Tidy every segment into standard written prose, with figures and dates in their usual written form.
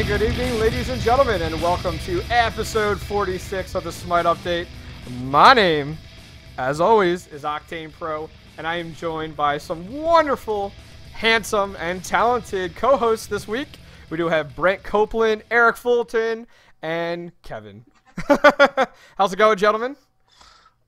And good evening, ladies and gentlemen, and welcome to episode 46 of the Smite Update. My name, as always, is Octane Pro, and I am joined by some wonderful, handsome, and talented co-hosts this week. We do have Brent Copeland, Eric Fulton, and Kevin. How's it going, gentlemen?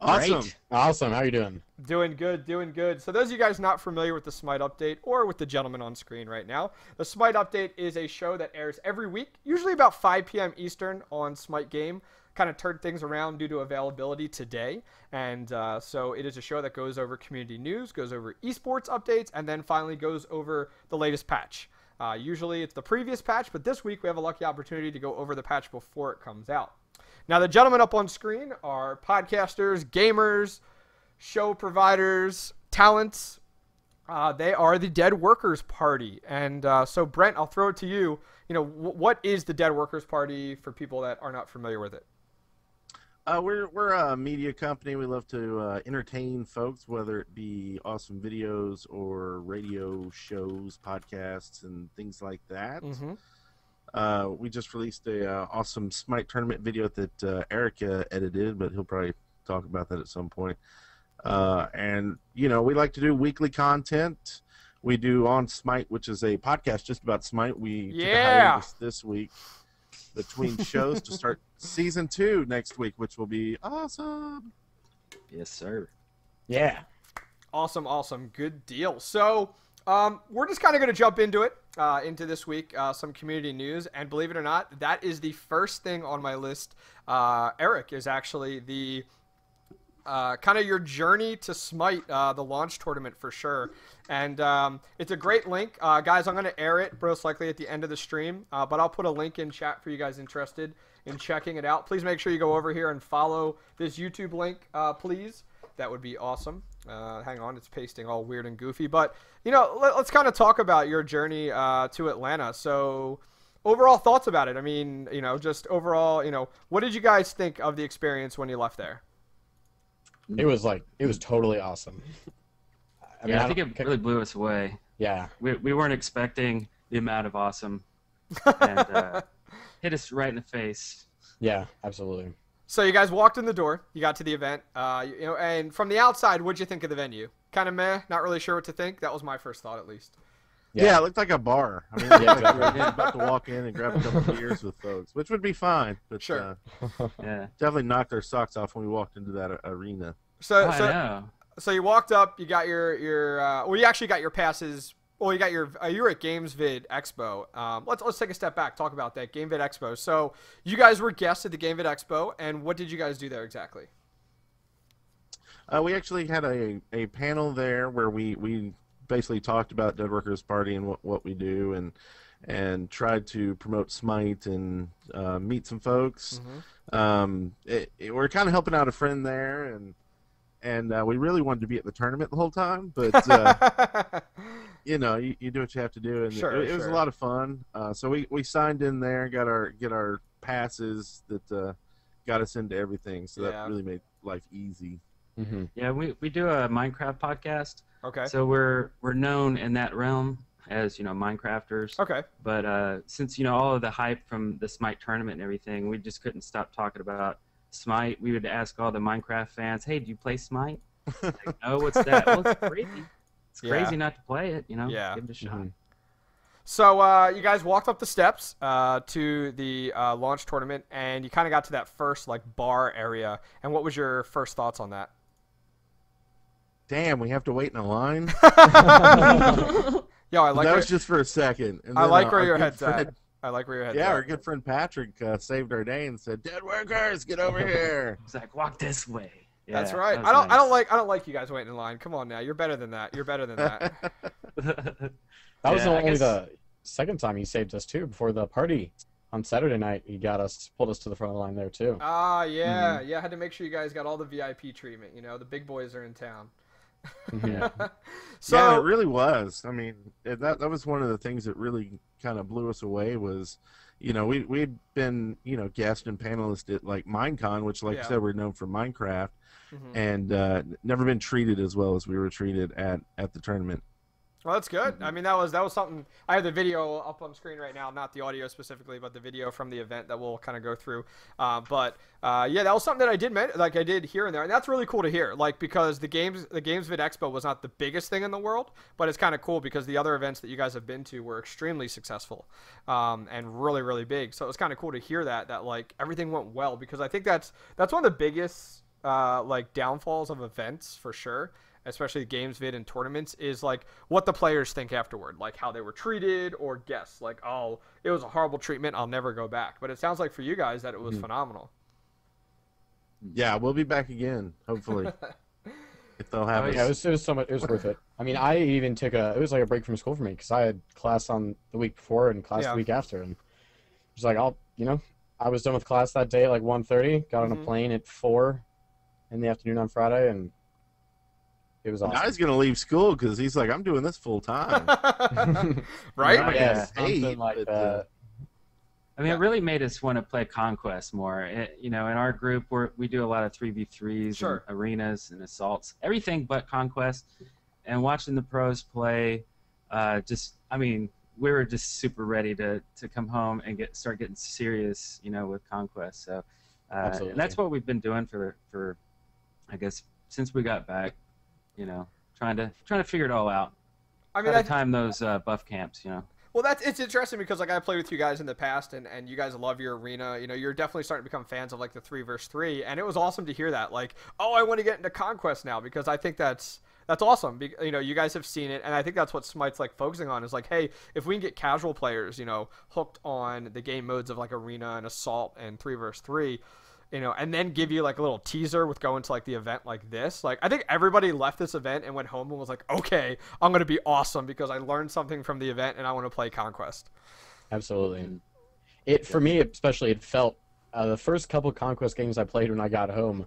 Awesome. Great. Awesome. How are you doing? Doing good, doing good. So those of you guys not familiar with the Smite Update or with the gentleman on screen right now, the Smite Update is a show that airs every week, usually about 5 p.m. Eastern on Smite Game. Kind of turned things around due to availability today. And so it is a show that goes over community news, goes over esports updates, and then finally goes over the latest patch. Usually it's the previous patch, but this week we have a lucky opportunity to go over the patch before it comes out. Now, the gentlemen up on screen are podcasters, gamers, show providers, talents. They are the Dead Workers Party. And so, Brent, I'll throw it to you. You know, what is the Dead Workers Party for people that are not familiar with it? We're a media company. We love to entertain folks, whether it be awesome videos or radio shows, podcasts, and things like that. Mm-hmm. We just released a awesome Smite tournament video that Eric edited, but he'll probably talk about that at some point. And, you know, we like to do weekly content. We do On Smite, which is a podcast just about Smite. We took a hiatus this week between shows to start Season 2 next week, which will be awesome. Yes, sir. Yeah. Awesome, awesome. Good deal. So we're just kind of going to jump into it, into this week, some community news. And believe it or not, that is the first thing on my list. Eric is actually the kind of your journey to Smite, the launch tournament for sure. And it's a great link. Guys, I'm going to air it most likely at the end of the stream, but I'll put a link in chat for you guys interested in checking it out. Please make sure you go over here and follow this YouTube link, please. That would be awesome. Hang on, it's pasting all weird and goofy. But, you know, let's kind of talk about your journey to Atlanta. So, overall thoughts about it. I mean, you know, just overall, you know, what did you guys think of the experience when you left there? It was totally awesome. I think it really blew us away. Yeah. We weren't expecting the amount of awesome, and hit us right in the face. Yeah, absolutely. So you guys walked in the door, you got to the event, you know, and from the outside, what'd you think of the venue? Kind of meh, not really sure what to think. That was my first thought, at least. Yeah, it looked like a bar. I mean, yeah, we were about to walk in and grab a couple of beers with folks, which would be fine. But sure. Yeah. Definitely knocked our socks off when we walked into that arena. So you walked up, you got your well, you actually got your passes. Well, you got your you were at GamesVid Expo. Let's take a step back, talk about that GamesVid Expo. So you guys were guests at the GamesVid Expo, and what did you guys do there exactly? We actually had a panel there where we basically talked about Dead Workers Party and what we do, and tried to promote Smite and meet some folks. Mm-hmm. We're kind of helping out a friend there, and we really wanted to be at the tournament the whole time, but you know, you do what you have to do, and it was a lot of fun. So we signed in there, get our passes that got us into everything. So that really made life easy. Mm-hmm. Yeah, we do a Minecraft podcast. Okay. So we're known in that realm as, you know, Minecrafters. Okay. But since, you know, all of the hype from the Smite tournament and everything, we just couldn't stop talking about Smite. We would ask all the Minecraft fans, "Hey, do you play Smite?" Like, "No, what's that?" "Well, it's crazy. It's crazy not to play it, you know. Yeah. Give it a shot." Mm-hmm. So you guys walked up the steps to the launch tournament, and you kind of got to that first like bar area. And what was your first thoughts on that? Damn, we have to wait in a line. Yo, I like that was just for a second. And I then, like where your head's friend, at. I like where your head's Yeah, at. our good friend Patrick saved our day and said, "Dead Workers, get over here." It's like, "Walk this way." Yeah, That's right. that I was don't like you guys waiting in line. Come on now, you're better than that. You're better than that. nice. That was Yeah, I only guess- the second time he saved us too. Before the party on Saturday night, he pulled us to the front of the line there too. Yeah. I had to make sure you guys got all the VIP treatment. You know, the big boys are in town. Yeah. So yeah, it really was. I mean, that was one of the things that really kind of blew us away was, you know, we'd been, you know, guest and panelist at like Minecon, which, like I said, we're known for Minecraft, and never been treated as well as we were treated at the tournament. Well, that's good. I mean, that was something. I have the video up on screen right now, not the audio specifically, but the video from the event that we'll kind of go through. Yeah, that was something that I did hear in there, and that's really cool to hear. Like, because the Games Vid Expo was not the biggest thing in the world, but it's kind of cool because the other events that you guys have been to were extremely successful, and really really big. So it was kind of cool to hear that like everything went well, because I think that's one of the biggest like downfalls of events for sure, especially games vid and tournaments, is like what the players think afterward, like how they were treated, or guess like, oh, it was a horrible treatment, I'll never go back. But it sounds like for you guys that it was phenomenal. Yeah, we'll be back again, hopefully. If they'll have us. Yeah, it was so much. It was worth it. I mean, I even took it was like a break from school for me, because I had class on the week before and class the week after, and just like I was done with class that day at like 1:30, got on a plane at 4 in the afternoon on Friday, and it was awesome. Now he's gonna leave school because he's like, I'm doing this full time. Right? Yeah, something like that. I mean, it really made us want to play Conquest more. In our group, we do a lot of 3v3s, and arenas and assaults, everything but Conquest. And watching the pros play, we were just super ready to come home and start getting serious, with Conquest. So, and that's what we've been doing for I guess since we got back. Trying to figure it all out. I mean, time those buff camps, Well, it's interesting because like I played with you guys in the past, and you guys love your arena. You're definitely starting to become fans of like the 3v3, and it was awesome to hear that. Like, oh, I want to get into Conquest now, because I think that's awesome. You guys have seen it, and I think that's what Smite's like focusing on, is like, hey, if we can get casual players, hooked on the game modes of like arena and assault and 3v3. And then give you like a little teaser with going to like the event like this. Like, I think everybody left this event and went home and was like, okay, I'm going to be awesome because I learned something from the event and I want to play Conquest. Absolutely. For me, especially, it felt, the first couple Conquest games I played when I got home,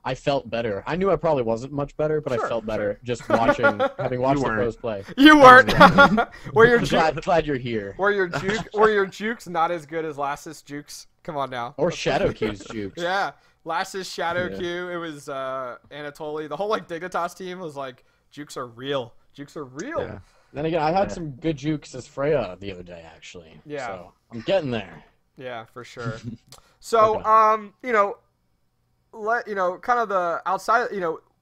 I felt better. I knew I probably wasn't much better, but I felt better just having watched the pros play. You weren't. Glad you're here. Were your jukes not as good as Lassus jukes? Come on now. Or Shadow Q's jukes. Yeah. Lassus, Shadow Q. It was Anatoly. The whole like Dignitas team was like, jukes are real. Jukes are real. Yeah. Then again, I had some good jukes as Freya the other day, actually. Yeah. So I'm getting there. Yeah, for sure. So, kind of the outside,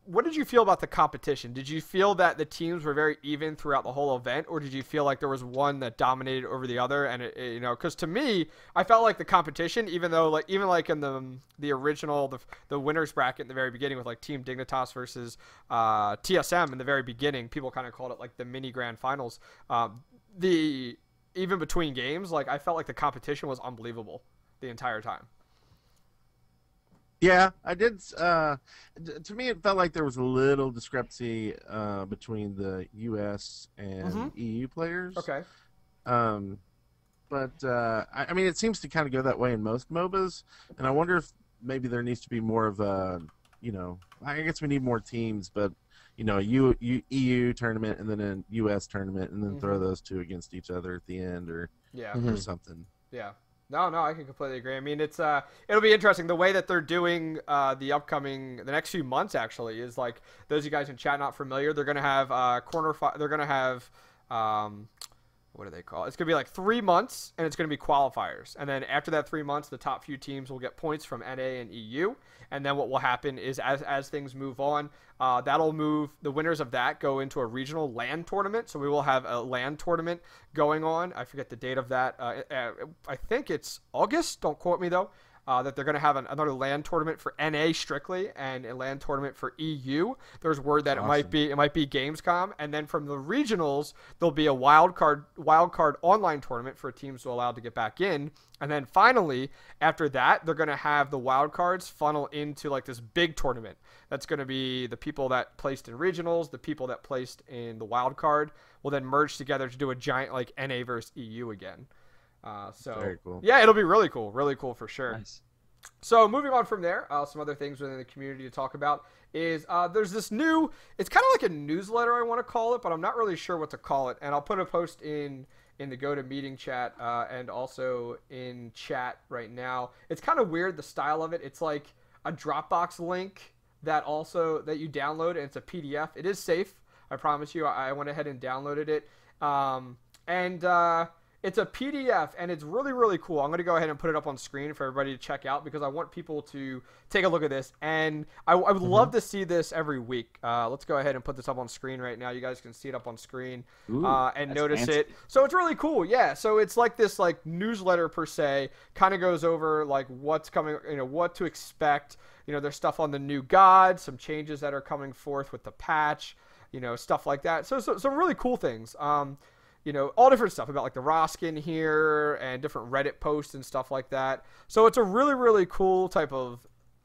what did you feel about the competition? Did you feel that the teams were very even throughout the whole event, or did you feel like there was one that dominated over the other? And because to me, I felt like the competition, even in the original, the winners bracket in the very beginning with like Team Dignitas versus TSM in the very beginning, people kind of called it like the mini grand finals. Even between games, like I felt like the competition was unbelievable the entire time. Yeah, I did. To me, it felt like there was a little discrepancy between the U.S. and EU players. Okay. But I mean, it seems to kind of go that way in most MOBAs, and I wonder if maybe there needs to be more of a, I guess we need more teams, but EU tournament and then a U.S. tournament, and then throw those two against each other at the end, or something. Yeah. No, I can completely agree. I mean, it'll be interesting. The way that they're doing the next few months actually is like, those of you guys in chat not familiar, they're gonna have what do they call it? It's gonna be like 3 months, and it's gonna be qualifiers, and then after that 3 months, the top few teams will get points from NA and EU, and then what will happen is as things move on, the winners of that go into a regional LAN tournament. So we will have a LAN tournament going on. I forget the date of that. I think it's August. Don't quote me though. That they're going to have another LAN tournament for NA strictly, and a LAN tournament for EU. There's word that it might be Gamescom, and then from the regionals there'll be a wild card online tournament for teams who are allowed to get back in, and then finally after that they're going to have the wild cards funnel into like this big tournament. That's going to be the people that placed in regionals, the people that placed in the wild card will then merge together to do a giant like NA versus EU again. Very cool. Yeah, it'll be really cool for sure. Nice. So moving on from there, some other things within the community to talk about is there's this new, it's kind of like a newsletter I want to call it, but I'm not really sure what to call it. And I'll put a post in the GoToMeeting chat and also in chat right now. It's kind of weird, the style of it. It's like a Dropbox link that you download, and it's a PDF. It is safe. I promise you. I went ahead and downloaded it. It's a PDF, and it's really, really cool. I'm going to go ahead and put it up on screen for everybody to check out because I want people to take a look at this. And I would love to see this every week. Let's go ahead and put this up on screen right now. You guys can see it up on screen and notice it. So it's really cool. Yeah. So it's like this like newsletter per se, kind of goes over like what's coming, what to expect. There's stuff on the new gods, some changes that are coming forth with the patch, stuff like that. So some really cool things. All different stuff about like the Roskin here and different Reddit posts and stuff like that. So it's a really, really cool type of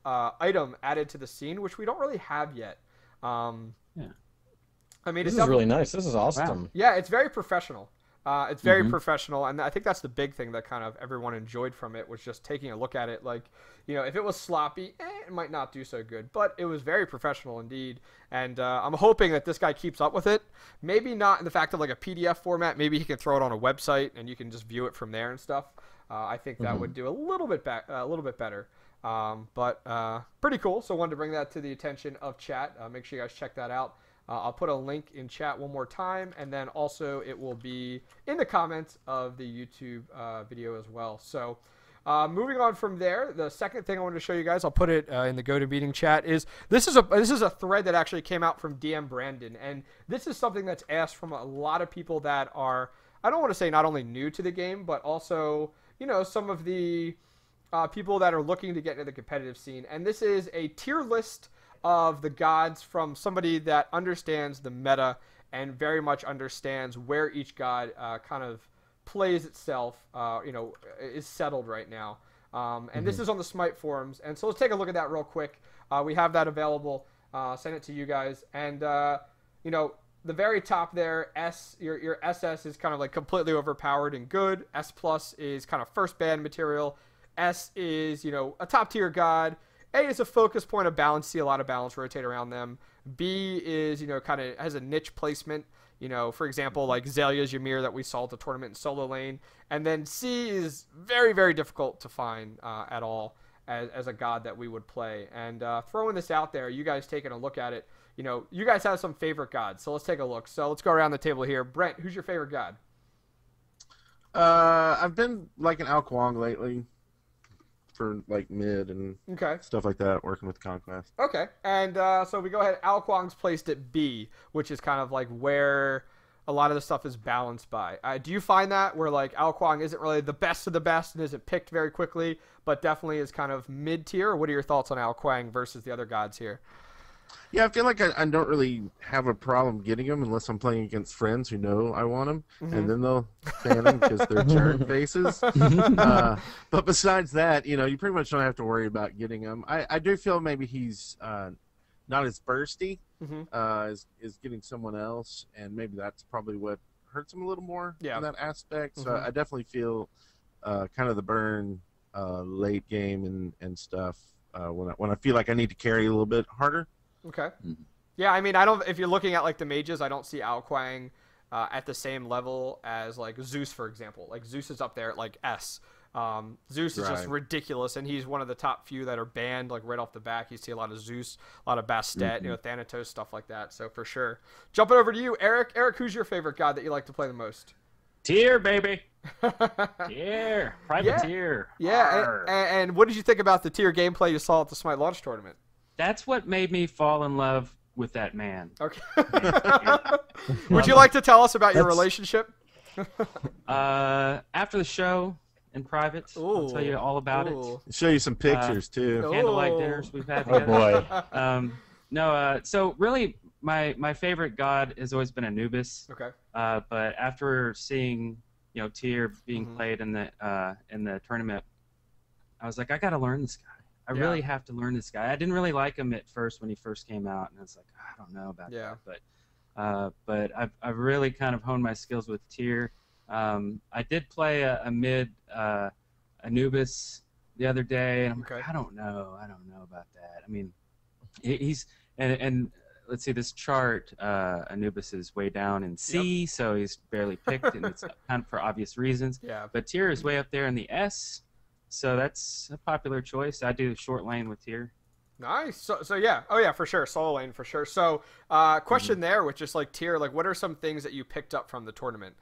item added to the scene, which we don't really have yet. I mean, this is really nice. This is awesome. Wow. Yeah, it's very professional. It's very professional, and I think that's the big thing that kind of everyone enjoyed from it was just taking a look at it. Like, if it was sloppy, it might not do so good, but it was very professional indeed. And I'm hoping that this guy keeps up with it. Maybe not in the fact of like a PDF format. Maybe he can throw it on a website and you can just view it from there and stuff. I think that would do a little bit better. But pretty cool. So I wanted to bring that to the attention of chat. Make sure you guys check that out. I'll put a link in chat one more time, and then also it will be in the comments of the YouTube video as well. So moving on from there, the second thing I wanted to show you guys, I'll put it in the GoToMeeting chat, is this is a thread that actually came out from DM Brandon, and this is something that's asked from a lot of people that are, I don't want to say not only new to the game, but also, some of the people that are looking to get into the competitive scene. And this is a tier list of the gods from somebody that understands the meta and very much understands where each god kind of plays itself, is settled right now. And this is on the Smite forums. And so let's take a look at that real quick. We have that available. Send it to you guys. And, the very top there, your SS is kind of like completely overpowered and good. S plus is kind of first band material. S is, a top tier god. A is a focus point of balance, see a lot of balance rotate around them. B is, kind of has a niche placement, for example, like Zelia's Ymir that we saw at the tournament in solo lane. And then C is very, very difficult to find at all as a god that we would play. And throwing this out there, you guys taking a look at it, you guys have some favorite gods. So let's take a look. So let's go around the table here. Brent, who's your favorite god? I've been liking Al Kwong lately. For like mid and stuff like that, working with Conquest. Okay, and so we go ahead. Al Kwong's placed at B, which is kind of like where a lot of the stuff is balanced by. Do you find that where like Al Kwong isn't really the best of the best and isn't picked very quickly, but definitely is kind of mid tier? What are your thoughts on Al Kwong versus the other gods here? Yeah, I feel like I don't really have a problem getting them unless I'm playing against friends who know I want them, and then they'll fan them because they're jerk faces. But besides that, you pretty much don't have to worry about getting them. I do feel maybe he's not as bursty as getting someone else, and maybe that's probably what hurts him a little more in that aspect. So I definitely feel kind of the burn late game and stuff when I feel like I need to carry a little bit harder. Okay. Yeah, I mean, if you're looking at like the mages, I don't see Al Kwang at the same level as like Zeus, for example. Like Zeus is up there at like S. Zeus is just ridiculous, and he's one of the top few that are banned like right off the back. You see a lot of Zeus, a lot of Bastet, Thanatos, stuff like that. So for sure. Jumping over to you, Eric. Eric, who's your favorite god that you like to play the most? Tier, baby. Tier. Private tier. Yeah, and what did you think about the tier gameplay you saw at the Smite launch tournament? That's what made me fall in love with that man. Okay. Would you like to tell us about your relationship? After the show in private, I'll tell you all about it. Show you some pictures too. Candlelight dinners we've had together. Oh boy. So really, my favorite god has always been Anubis. Okay. But after seeing Tyr being played in the tournament, I was like, I got to learn this guy. I really have to learn this guy. I didn't really like him at first when he first came out, and I was like, I don't know about that. But I've really kind of honed my skills with Tyr. I did play a mid Anubis the other day, and I'm like, I don't know about that. I mean, he's and let's see, this chart, Anubis is way down in C, so he's barely picked, and it's kind of for obvious reasons. Yeah. But Tyr is way up there in the S. So that's a popular choice. I do short lane with Tyr. Nice. So yeah. Oh yeah, for sure. Solo lane for sure. So question there with just like tier, like what are some things that you picked up from the tournament?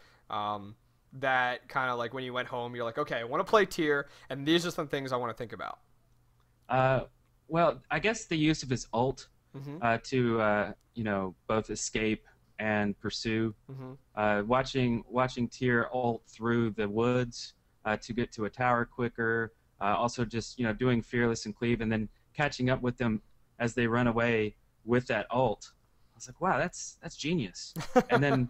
That kind of like when you went home, you're like, okay, I want to play tier, and these are some things I want to think about. Well, I guess the use of his ult to both escape and pursue. Watching tier ult through the woods to get to a tower quicker. Also just doing fearless and cleave, and then catching up with them as they run away with that ult. I was like, wow, that's genius. And then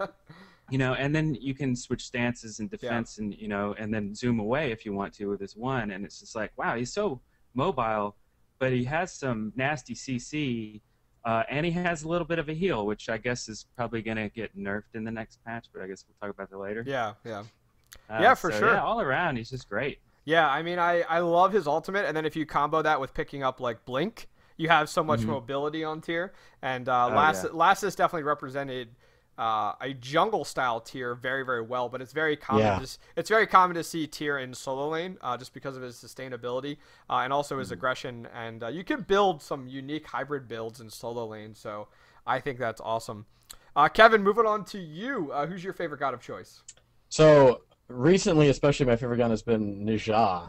and then you can switch stances and defense, and and then zoom away if you want to with this one, and it's just like, wow, he's so mobile, but he has some nasty CC, and he has a little bit of a heal, which I guess is probably gonna get nerfed in the next patch, but I guess we'll talk about that later. Yeah, for sure. Yeah, all around, he's just great. Yeah, I mean, I love his ultimate, and then if you combo that with picking up like Blink, you have so much mobility on tier, and Lassus definitely represented a jungle style tier very, very well, but it's very common. It's very common to see tier in solo lane just because of his sustainability and also his aggression. And you can build some unique hybrid builds in solo lane, so I think that's awesome. Kevin, moving on to you. Who's your favorite god of choice? So recently, especially, my favorite gun has been Ninja.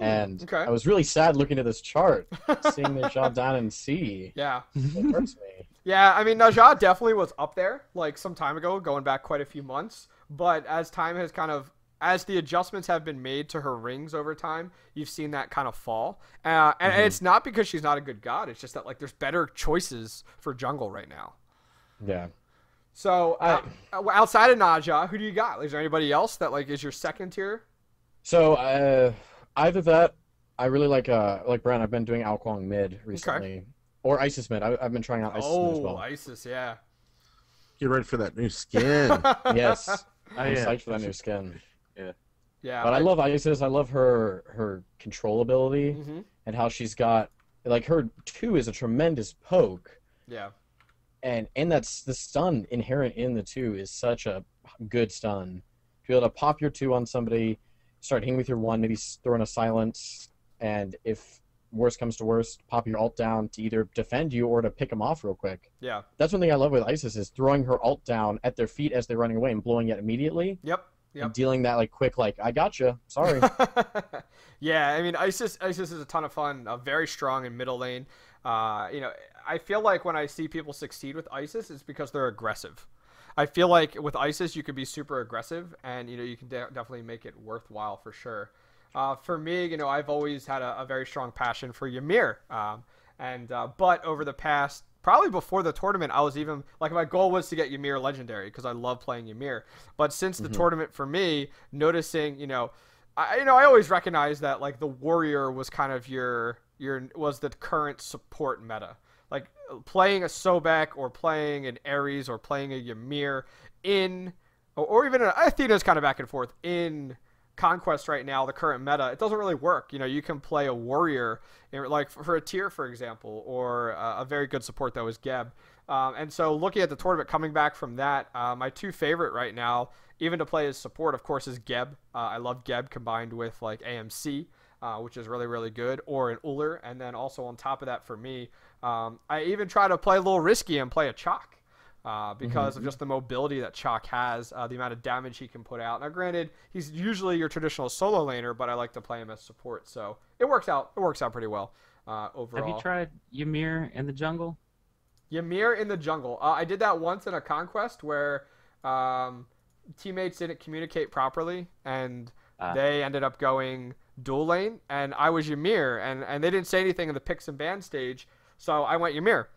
And I was really sad looking at this chart, seeing Ninja down in C. Yeah. It hurts me. Yeah, I mean, Najah definitely was up there, like, some time ago, going back quite a few months. But as time has as the adjustments have been made to her rings over time, you've seen that kind of fall. And it's not because she's not a good god. It's just that, like, there's better choices for jungle right now. Yeah. So, outside of Najah, who do you got? Is there anybody else that, like, is your second tier? So, either that, I really like Brent, I've been doing Ao Kuang mid recently. Okay. Or Isis mid. I've been trying out Isis mid as well. Oh, Isis, yeah. Get ready for that new skin. Yes. I'm psyched for that new skin. Yeah. Yeah. But I love Isis. I love her controllability and how she's got, like, her 2 is a tremendous poke. Yeah. And that's the stun inherent in the 2 is such a good stun. To be able to pop your 2 on somebody, start hitting with your 1, maybe throw in a silence, and if worst comes to worst, pop your ult down to either defend you or to pick them off real quick. Yeah. That's one thing I love with Isis is throwing her ult down at their feet as they're running away and blowing it immediately. Yep. And dealing that like quick, like, I gotcha. Sorry. Yeah, I mean, Isis is a ton of fun. Very strong in middle lane. I feel like when I see people succeed with Isis, it's because they're aggressive. I feel like with Isis, you could be super aggressive, and you can definitely make it worthwhile for sure. For me, I've always had a very strong passion for Ymir, but over the past, probably before the tournament, I was even like, my goal was to get Ymir legendary because I love playing Ymir. But since the tournament, for me, noticing, I always recognized that like the warrior was kind of was the current support meta. Like playing a Sobek or playing an Ares or playing a Ymir or even Athena's kind of back and forth in Conquest right now, the current meta, it doesn't really work. You can play a warrior like for a tier, for example, or a very good support that was Geb. And so looking at the tournament, coming back from that, my 2 favorite right now, even to play as support, of course, is Geb. I love Geb combined with like AMC, which is really, really good, or an Uller. And then also on top of that, for me, I even try to play a little risky and play a Chalk. Because of just the mobility that Chalk has, the amount of damage he can put out. Now, granted, he's usually your traditional solo laner, but I like to play him as support, so it works out. It works out pretty well overall. Have you tried Ymir in the jungle? Ymir in the jungle. I did that once in a Conquest where teammates didn't communicate properly, and they ended up going dual lane, and I was Ymir, and they didn't say anything in the picks and ban stage, so I went Ymir,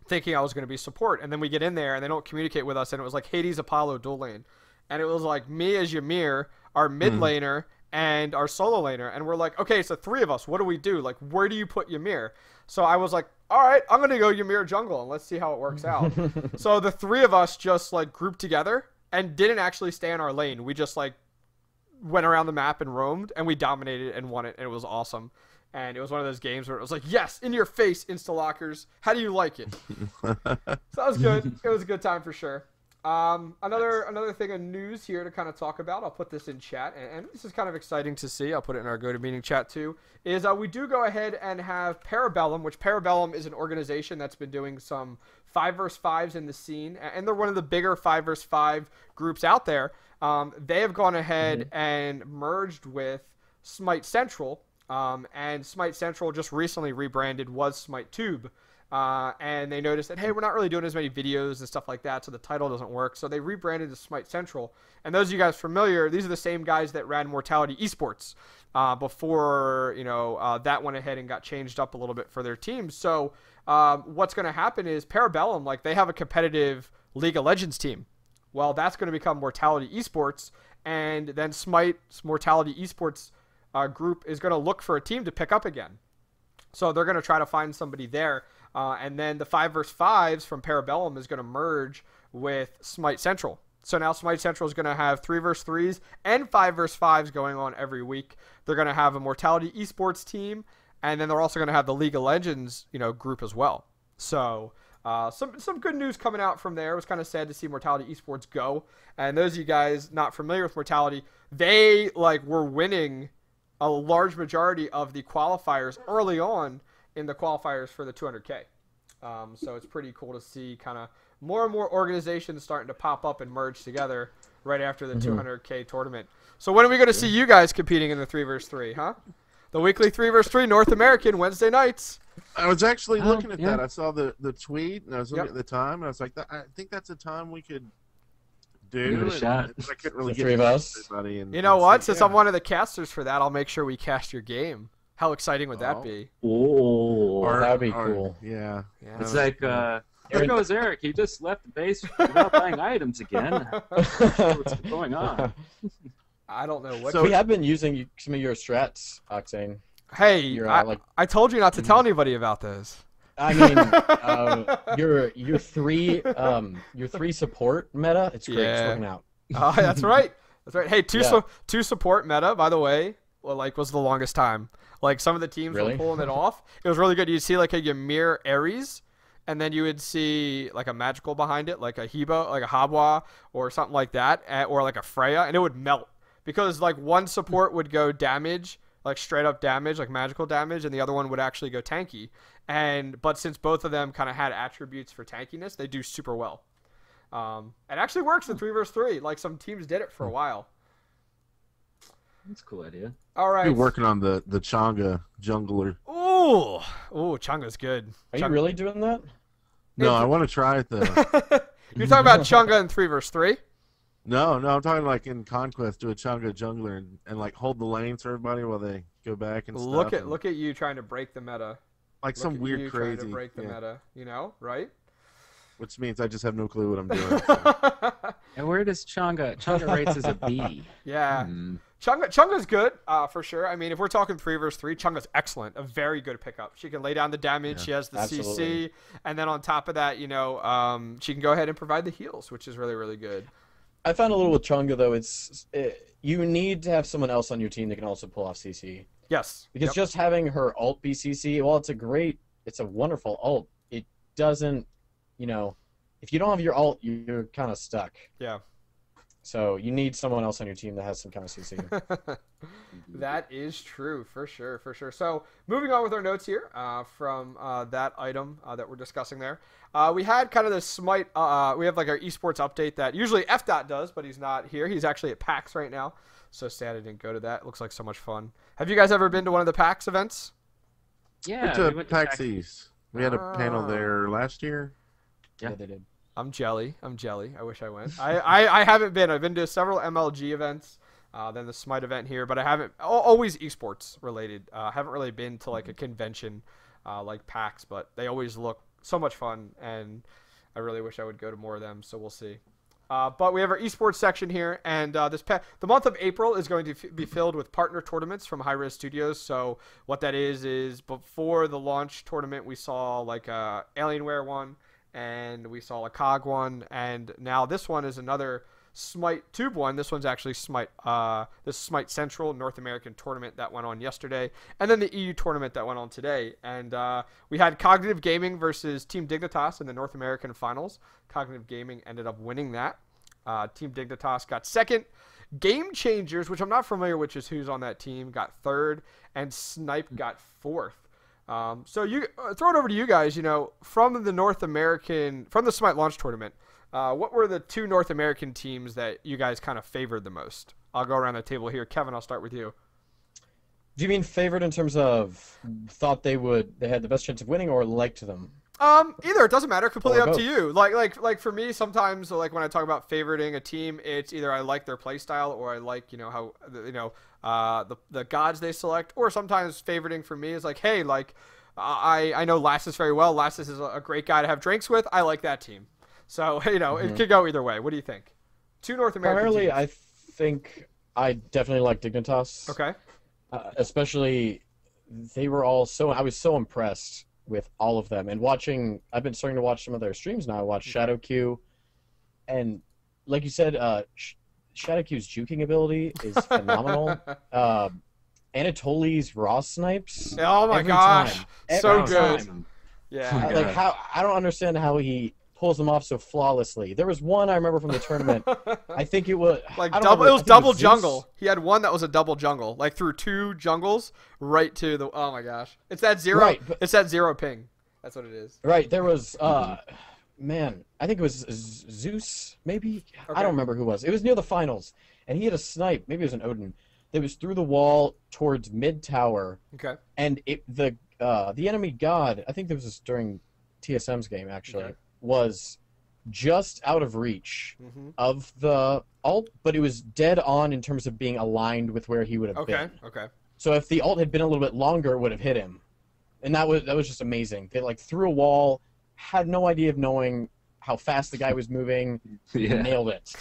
thinking I was going to be support, and then we get in there and they don't communicate with us, and it was like Hades Apollo dual lane, and it was like me as Ymir, our mid laner, and our solo laner, and we're like, okay, so 3 of us, what do we do? Like, where do you put Ymir? So I was like, all right, I'm going to go Ymir jungle and let's see how it works out. So the 3 of us just like grouped together and didn't actually stay in our lane. We just like went around the map and roamed, and we dominated and won it, and it was awesome. And it was one of those games where it was like, yes, in your face, Insta-Lockers. How do you like it? So that was good. It was a good time for sure. Another thing of news here to kind of talk about. I'll put this in chat, and this is kind of exciting to see. I'll put it in our GoToMeeting chat too. Is we do go ahead and have Parabellum, which Parabellum is an organization that's been doing some 5 vs 5s in the scene, and they're one of the bigger 5 vs 5 groups out there. They have gone ahead and merged with Smite Central, and Smite Central just recently rebranded was SmiteTube. And they noticed that, hey, we're not really doing as many videos and stuff like that, so the title doesn't work. So they rebranded to Smite Central. And those of you guys familiar, these are the same guys that ran Mortality Esports before, that went ahead and got changed up a little bit for their team. So what's going to happen is Parabellum, like, they have a competitive League of Legends team. Well, that's going to become Mortality Esports, and then Smite's Mortality Esports group is going to look for a team to pick up again. So they're going to try to find somebody there. And then the 5 vs 5s from Parabellum is going to merge with Smite Central. So now Smite Central is going to have 3 vs 3s and 5 vs 5s going on every week. They're going to have a Mortality Esports team, and then they're also going to have the League of Legends, group as well. So some good news coming out from there. It was kind of sad to see Mortality Esports go. And those of you guys not familiar with Mortality, they were winning a large majority of the qualifiers early on in the qualifiers for the 200K. So it's pretty cool to see kind of more and more organizations starting to pop up and merge together right after the 200K tournament. So when are we going to see you guys competing in the 3 vs 3, huh? The weekly 3 vs 3 North American Wednesday nights. I was actually looking at that. I saw the tweet, and I was looking at the time, and I was like, I think that's a time we could do. Give it a shot. I couldn't really The get three of us. everybody. And, You know what? Since I'm one of the casters for that, I'll make sure we cast your game. How exciting would that be? Oh, That'd be cool. Yeah. it's like, here goes Eric. He just left the base without buying items again. What's going on? I don't know what. So- We have been using some of your strats, Octane. Hey, You're, I told you not to tell anybody about this. I mean, your three support meta, it's great. It's working out. That's right. That's right. Hey, two support meta, by the way, was the longest time. Like, some of the teams were pulling it off. It was really good. You'd see, like, a Ymir Ares, and then you would see, like, a magical behind it, like a Hebo, like a Habwa, or something like that, or, like, a Freya, and it would melt. Because, like, one support would go damage, like, straight-up damage, like magical damage, and the other one would actually go tanky. But since both of them kind of had attributes for tankiness, they do super well. It actually works in 3 vs 3. Like, some teams did it for a while. That's a cool idea. All right. You're working on the Changa jungler. Ooh, Chunga's good. Are you really doing that? No, I want to try it though. You're talking about Chunga in 3 vs 3? No, I'm talking like in Conquest, do a Changa jungler and like hold the lanes for everybody while they go back and stuff. Look at you trying to break the meta. Like some weird crazy. Trying to break the meta, right? Which means I just have no clue what I'm doing. So. And where does Changa rates as a B? Yeah. Chunga's good, for sure. I mean, if we're talking 3 vs 3, Chunga's excellent. A very good pickup. She can lay down the damage. Yeah, she has the CC. And then on top of that, she can go ahead and provide the heals, which is really, really good. I found a little with Chunga, though, you need to have someone else on your team that can also pull off CC. Yes. Because just having her ult be CC, while it's a wonderful ult, it doesn't, if you don't have your ult, you're kind of stuck. Yeah. So you need someone else on your team that has some kind of CC. That is true, for sure. So moving on with our notes here from that item that we're discussing there. We had kind of this Smite, we have like our esports update that usually F-Dot does, but he's not here. He's actually at PAX right now. So sad I didn't go to that. It looks like so much fun. Have you guys ever been to one of the PAX events? Yeah, we went to PAX East. We had a panel there last year. Yeah, they did. I'm jelly. I wish I went. I haven't been. I've been to several MLG events, then the Smite event here, but I haven't. Always esports related. Haven't really been to like a convention like PAX, but they always look so much fun, and I really wish I would go to more of them. So we'll see. But we have our esports section here, and the month of April is going to be filled with partner tournaments from Hi-Rez Studios. So what that is before the launch tournament, we saw like a Alienware one. And we saw a COG one, and now this one is another Smite Tube 1. This one's actually Smite, the Smite Central North American tournament that went on yesterday, and then the EU tournament that went on today. And we had Cognitive Gaming versus Team Dignitas in the North American finals. Cognitive Gaming ended up winning that. Team Dignitas got second. Game Changers, which I'm not familiar with, is who's on that team, got third, and Snipe got fourth. So you throw it over to you guys. From the Smite launch tournament, what were the 2 North American teams that you guys kind of favored the most? I'll go around the table here. Kevin, I'll start with you. Do you mean favored in terms of thought they had the best chance of winning, or liked them? Either. It doesn't matter. Completely Or up both. to you. Like for me, sometimes like when I talk about favoriting a team, it's either I like their play style or I like how the gods they select, or sometimes favoriting for me is like, hey, like I know Lassus very well. Lassus is a great guy to have drinks with. I like that team. So it could go either way. What do you think? 2 North American Primarily, teams. I think I definitely like Dignitas. Okay. Especially, they were all I was so impressed with all of them. And I've been starting to watch some of their streams now. I watched Shadow Q, and like you said, Shadow Q's juking ability is phenomenal. Anatoly's raw snipes. Oh my every gosh, time. so Every good. time. Yeah. Like how I don't understand how he pulls them off so flawlessly. There was one I remember from the tournament. I think it was Like I don't double. remember, It was I think double Zeus. jungle. He had one that was a double jungle, like through 2 jungles right to the. Oh my gosh, it's that 0. Right, but- It's that 0 ping. That's what it is. Right, there was man, I think it was Zeus, maybe. Okay. I don't remember who it was. It was near the finals, and he had a snipe. Maybe it was an Odin. That was through the wall towards mid tower, Okay. and the enemy god. I think this was during TSM's game actually. Okay. Was just out of reach Mm-hmm. of the ult, but it was dead on in terms of being aligned with where he would have Okay. been. Okay. So if the ult had been a little bit longer, it would have hit him, and that was just amazing. They like threw a wall, had no idea of knowing how fast the guy was moving, Yeah. nailed it.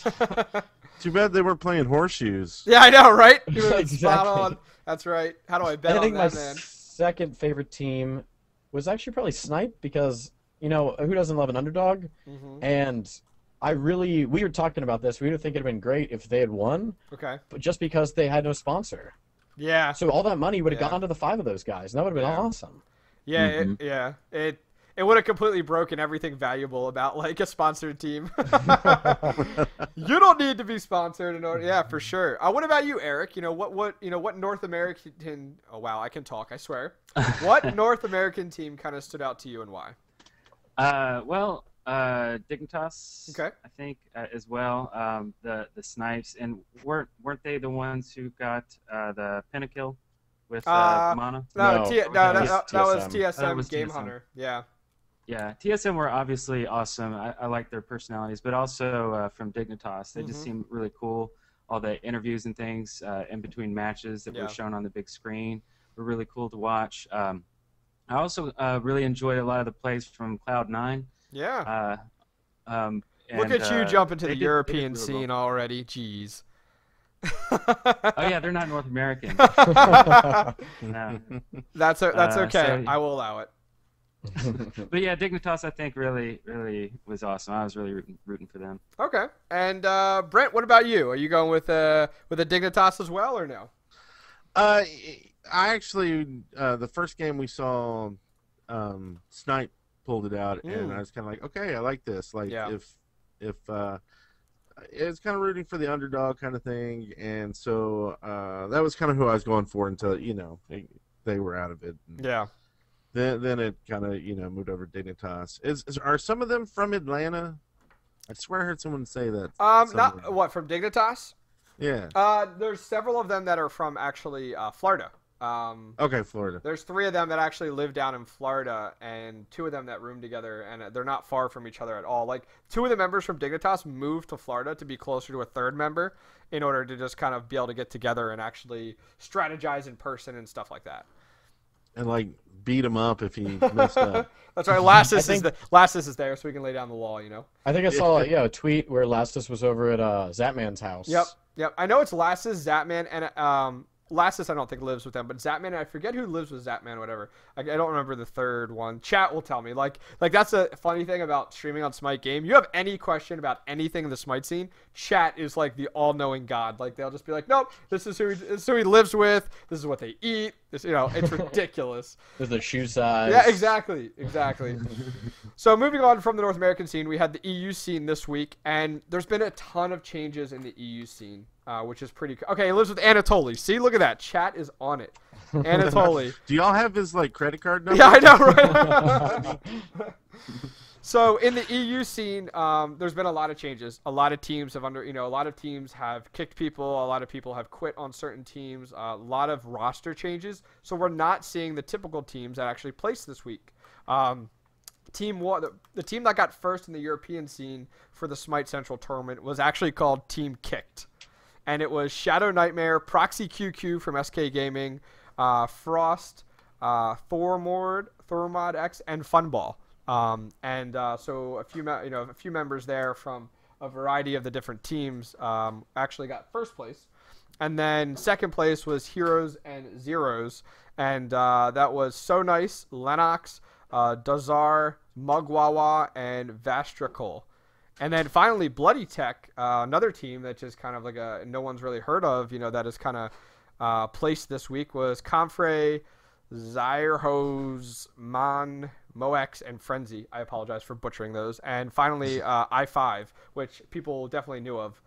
Too bad they weren't playing horseshoes. Yeah, I know, right? You were spot Exactly. on. That's right. How do I bet And I on think my that, man? second favorite team was actually probably Snipe, because who doesn't love an underdog? Mm-hmm. And we were talking about this. We would think it'd been great if they had won, Okay. but just because they had no sponsor. Yeah. So all that money would have Yeah. gone to the 5 of those guys, and that would have been Yeah. awesome. Yeah. It would have completely broken everything valuable about like a sponsored team. You don't need to be sponsored in order. Yeah, for sure. What about you, Eric? What North American? Oh wow, I can talk. I swear. What North American team kind of stood out to you and why? Dignitas. Okay. I think as well. The Snipes, and weren't they the ones who got the pentakill with Mana? No, No, that was TSM. TSM That was Game TSM. Hunter. Yeah. Yeah, TSM were obviously awesome. I like their personalities, but also from Dignitas, they just seem really cool. All the interviews and things in between matches that Yeah. were shown on the big screen were really cool to watch. I also really enjoyed a lot of the plays from Cloud9. Yeah. Look And, at you jump into they the did European really scene well. already. Jeez. Oh yeah, they're not North American. No. That's okay. so- I will allow it. But yeah, Dignitas I think really was awesome. I was really rooting for them. Okay. And Brent, what about you? Are you going with a Dignitas as well or no? I actually the first game we saw, Snipe pulled it out, and I was kind of like, okay, I like this. Like Yeah. if it's kind of rooting for the underdog kind of thing, and so that was kind of who I was going for until they were out of it. And Yeah. Then it kind of moved over to Dignitas. Are some of them from Atlanta? I swear I heard someone say that. somewhere. Not what from Dignitas. Yeah. There's several of them that are from actually Florida. Okay, Florida. There's 3 of them that actually live down in Florida, and 2 of them that room together, and they're not far from each other at all. Like 2 of the members from Dignitas moved to Florida to be closer to a 3rd member in order to just kind of be able to get together and actually strategize in person and stuff like that. And like beat him up if he messed up. That's right. Lassus think- is there, so we can lay down the law. I think I saw a tweet where Lastus was over at Zatman's house. Yep. I know it's Lassus, Zatman, and Lassus I don't think lives with them, but Zapman, I forget who lives with Zapman, whatever. I don't remember the third one. Chat will tell me. Like that's a funny thing about streaming on Smite Game. You have any question about anything in the Smite scene, chat is like the all-knowing god. Like they'll just be like, nope, this is who he lives with. This is what they eat. This, it's ridiculous. This is their shoe size. Yeah, exactly. So moving on from the North American scene, we had the EU scene this week, and there's been a ton of changes in the EU scene. Which is pretty okay. He lives with Anatoly. See, look at that. Chat is on it. Anatoly. Do y'all have his credit card number? Yeah, I know, right? So in the EU scene, there's been a lot of changes. A lot of teams have a lot of teams have kicked people. A lot of people have quit on certain teams. A lot of roster changes. So we're not seeing the typical teams that actually placed this week. Team one, the team that got first in the European scene for the Smite Central tournament was actually called Team Kicked. And it was Shadow Nightmare, Proxy QQ from SK Gaming, Frost, Thormod X, and Funball. So a few members there from a variety of the different teams actually got first place. And then second place was Heroes and Zeros, and that was So Nice, Lennox, Dazar, Mugwawa, and Vastrakol. And then finally, Bloody Tech, another team that just kind of like no one's really heard of, that is kind of placed this week, was Comfrey, Zyrhose, Man, Moex, and Frenzy. I apologize for butchering those. And finally, I5, which people definitely knew of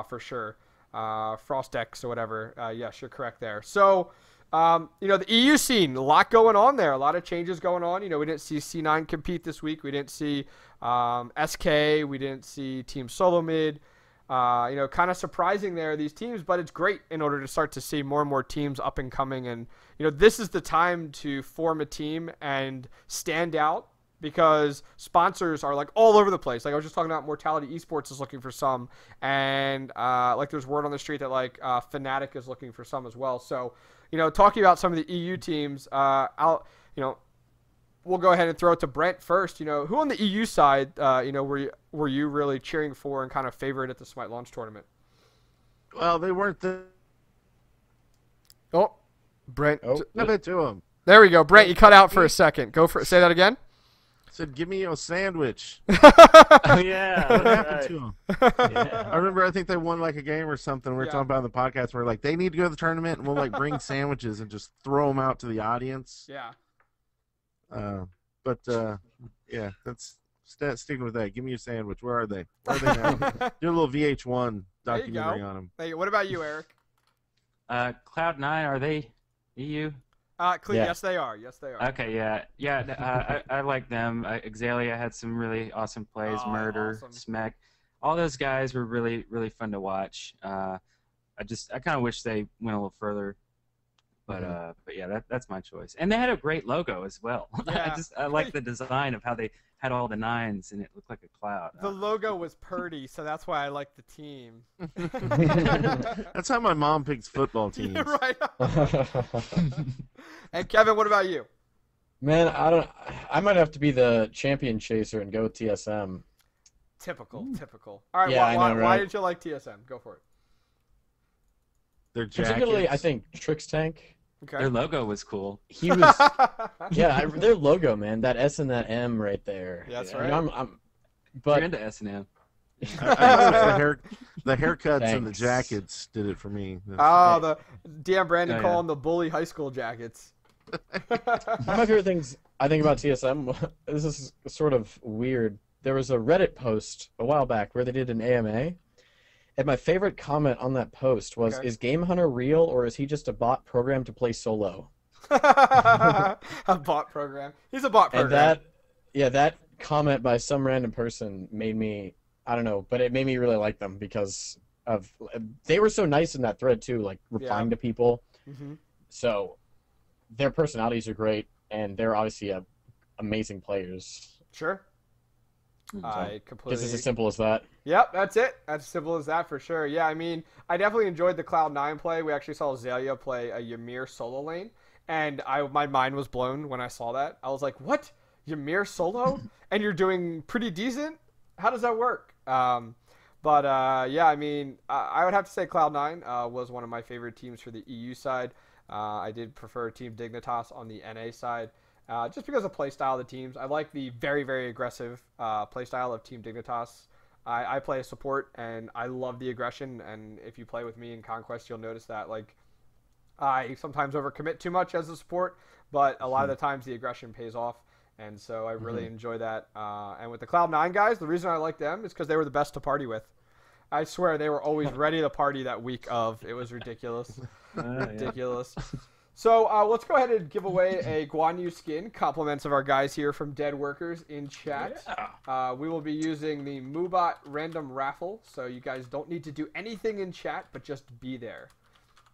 for sure. Frostex or whatever. Yes, you're correct there. So, the EU scene, a lot going on there. A lot of changes going on. We didn't see C9 compete this week. We didn't see SK. We didn't see Team Solo Mid. Kind of surprising there, these teams, but it's great in order to start to see more and more teams up and coming. And, this is the time to form a team and stand out because sponsors are like all over the place. Like I was just talking about Mortality Esports is looking for some, and there's word on the street that Fnatic is looking for some as well. So, talking about some of the EU teams, we'll go ahead and throw it to Brent first. Who on the EU side, were you really cheering for and kind of favorite at the Smite launch tournament? Well, they weren't the. Oh, Brent. Give it to him. There we go, Brent. You cut out for a second. Say that again. I said, "Give me a sandwich." Oh yeah. What happened to him? Yeah. I remember. I think they won a game or something. We were talking about in the podcast. We're like, they need to go to the tournament, and we'll bring sandwiches and just throw them out to the audience. Yeah. Yeah, that's sticking with that. Give me a sandwich. Where are they? Where are they now? Do a little VH1 documentary on them. Hey, what about you, Eric? Cloud9, are they EU? Yes, they are. Yes, they are. Okay, yeah. I like them. Exalia had some really awesome plays. Murder, awesome. Smek, all those guys were really, really fun to watch. I kind of wish they went a little further. But yeah, that's my choice. And they had a great logo as well. Yeah. I like the design of how they had all the nines and it looked like a cloud. The logo was purdy, so that's why I like the team. That's how my mom picks football teams. Right. And Kevin, what about you? Man, I might have to be the champion chaser and go with TSM. Typical. All right, Yeah, I know, right? Why did you like TSM? Go for it. Their jackets. Particularly, I think Trix Tank. Okay. Their logo was cool. He was, their logo, man. That S and that M right there. Yeah, that's right. right. But You're into S&M. the haircuts and the Thanks. jackets did it for me. The DM Brandon calling the bully high school jackets. One of my favorite things I think about TSM, this is sort of weird. There was a Reddit post a while back where they did an AMA. And my favorite comment on that post was, Is Game Hunter real, or is he just a bot program to play solo? A bot program. He's a bot program. And that comment by some random person made me, I don't know, but it made me really like them because they were so nice in that thread too, replying to people. Mm-hmm. So their personalities are great, and they're obviously amazing players. Sure. I completely. This is as simple as that. Yep, that's it. That's as simple as that for sure. Yeah, I mean, I definitely enjoyed the Cloud9 play. We actually saw Azalea play a Ymir solo lane, and my mind was blown when I saw that. I was like, what? Ymir solo? And you're doing pretty decent? How does that work? But yeah, I mean, I would have to say Cloud9 was one of my favorite teams for the EU side. I did prefer Team Dignitas on the NA side, just because of playstyle of the teams. I like the very, very aggressive playstyle of Team Dignitas. I play a support, and I love the aggression. And if you play with me in Conquest, you'll notice that like I sometimes overcommit too much as a support, but a lot of the times the aggression pays off. And so I really enjoy that. And with the Cloud9 guys, the reason I like them is because they were the best to party with. I swear they were always ready to party that week of. It was ridiculous. Ridiculous. So let's go ahead and give away a Guan Yu skin. Compliments of our guys here from Dead Workers in chat. Yeah. We will be using the Moobot random raffle. So you guys don't need to do anything in chat, but just be there.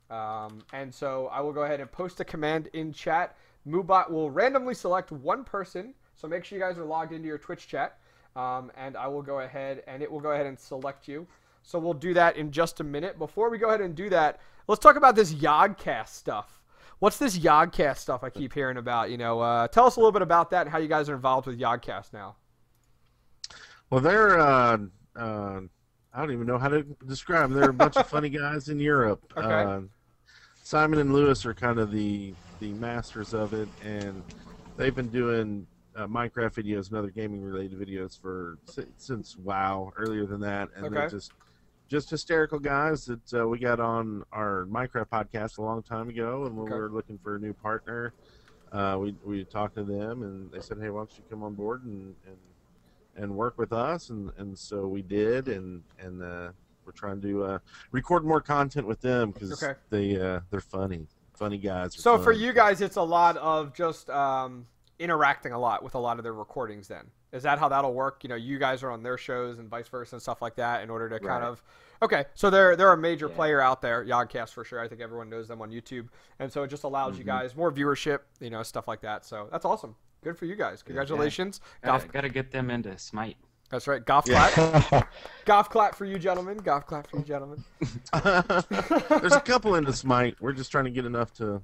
And so I will go ahead and post a command in chat. Moobot will randomly select one person, so make sure you guys are logged into your Twitch chat, and I will go ahead, and it will go ahead and select you. So we'll do that in just a minute. Before we go ahead and do that, let's talk about this Yogscast stuff. What's this Yogscast stuff I keep hearing about? You know, tell us a little bit about that and how you guys are involved with Yogscast now. Well, they're I don't even know how to describe them. They're a bunch of funny guys in Europe. Okay. Simon and Lewis are kind of the masters of it, and they've been doing Minecraft videos and other gaming-related videos since WoW, earlier than that, and they're just hysterical guys that we got on our Minecraft podcast a long time ago, and when we were looking for a new partner, we talked to them, and they said, hey, why don't you come on board and work with us, and so we did, and we're trying to record more content with them because they're funny guys. So for you guys, it's a lot of just interacting a lot with a lot of their recordings. Then is that how that'll work? You know, you guys are on their shows and vice versa and stuff like that in order to kind of. Okay, so they're a major player out there, Yogscast for sure. I think everyone knows them on YouTube, and so it just allows you guys more viewership, you know, stuff like that. So that's awesome. Good for you guys. Congratulations. Gotta get them into Smite. That's right. Golf clap. Golf clap for you gentlemen. Golf clap for you gentlemen. There's a couple into Smite. We're just trying to get enough to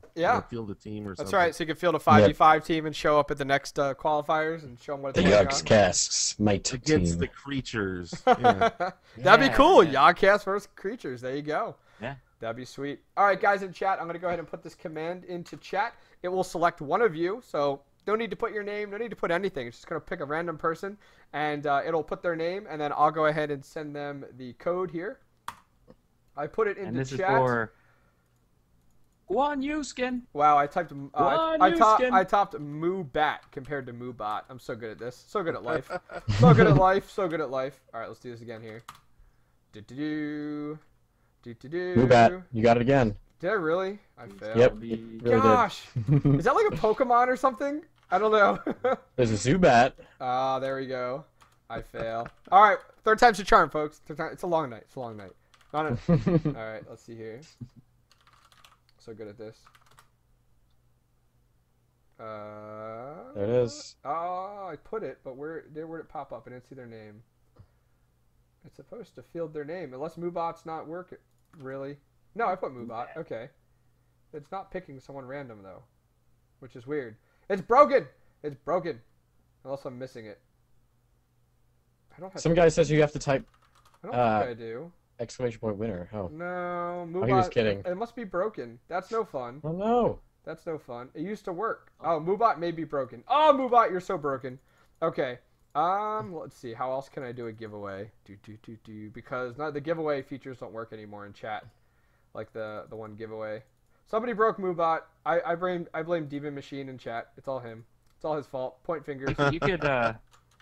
field a team or something. That's right. So you can field a 5v5 team and show up at the next qualifiers and show them what it's like. The Yogscast Smite against team. The creatures. Yeah. That'd be cool. Yogscast versus creatures. There you go. Yeah. That'd be sweet. All right, guys in chat, I'm going to go ahead and put this command into chat. It will select one of you. So don't need to put your name. No need to put anything. It's just going to pick a random person, and it'll put their name, and then I'll go ahead and send them the code here. I put it into chat. And this is for Guan Yu skin. Wow, I typed I topped Moobat compared to Moobot. I'm so good at this. So good at life. So good at life. So good at life. All right, let's do this again here. Moobat, you got it again. Did I really? I failed. Yep. Really Gosh. Is that like a Pokemon or something? I don't know. There's a Zubat. Ah, there we go. I fail. All right, third time's the charm, folks. It's a long night. It's a long night. All right, let's see here. So good at this. There it is. Oh, I put it, but where'd it pop up? I didn't see their name. It's supposed to field their name, unless Moobot's not working. Really? No, I put Moobot. Okay. It's not picking someone random, though, which is weird. It's broken! It's broken. Unless I'm missing it. I don't have Some guy says you have to type I don't think I do. exclamation point winner. Oh. No, Moobot. He was kidding. It must be broken. That's no fun. Oh, no. That's no fun. It used to work. Oh, Moobot may be broken. Oh, Moobot, you're so broken. Okay. Let's see. How else can I do a giveaway? Because the giveaway features don't work anymore in chat. Like the one giveaway. Somebody broke Moobot. I blame Demon Machine in chat. It's all him. It's all his fault. Point fingers.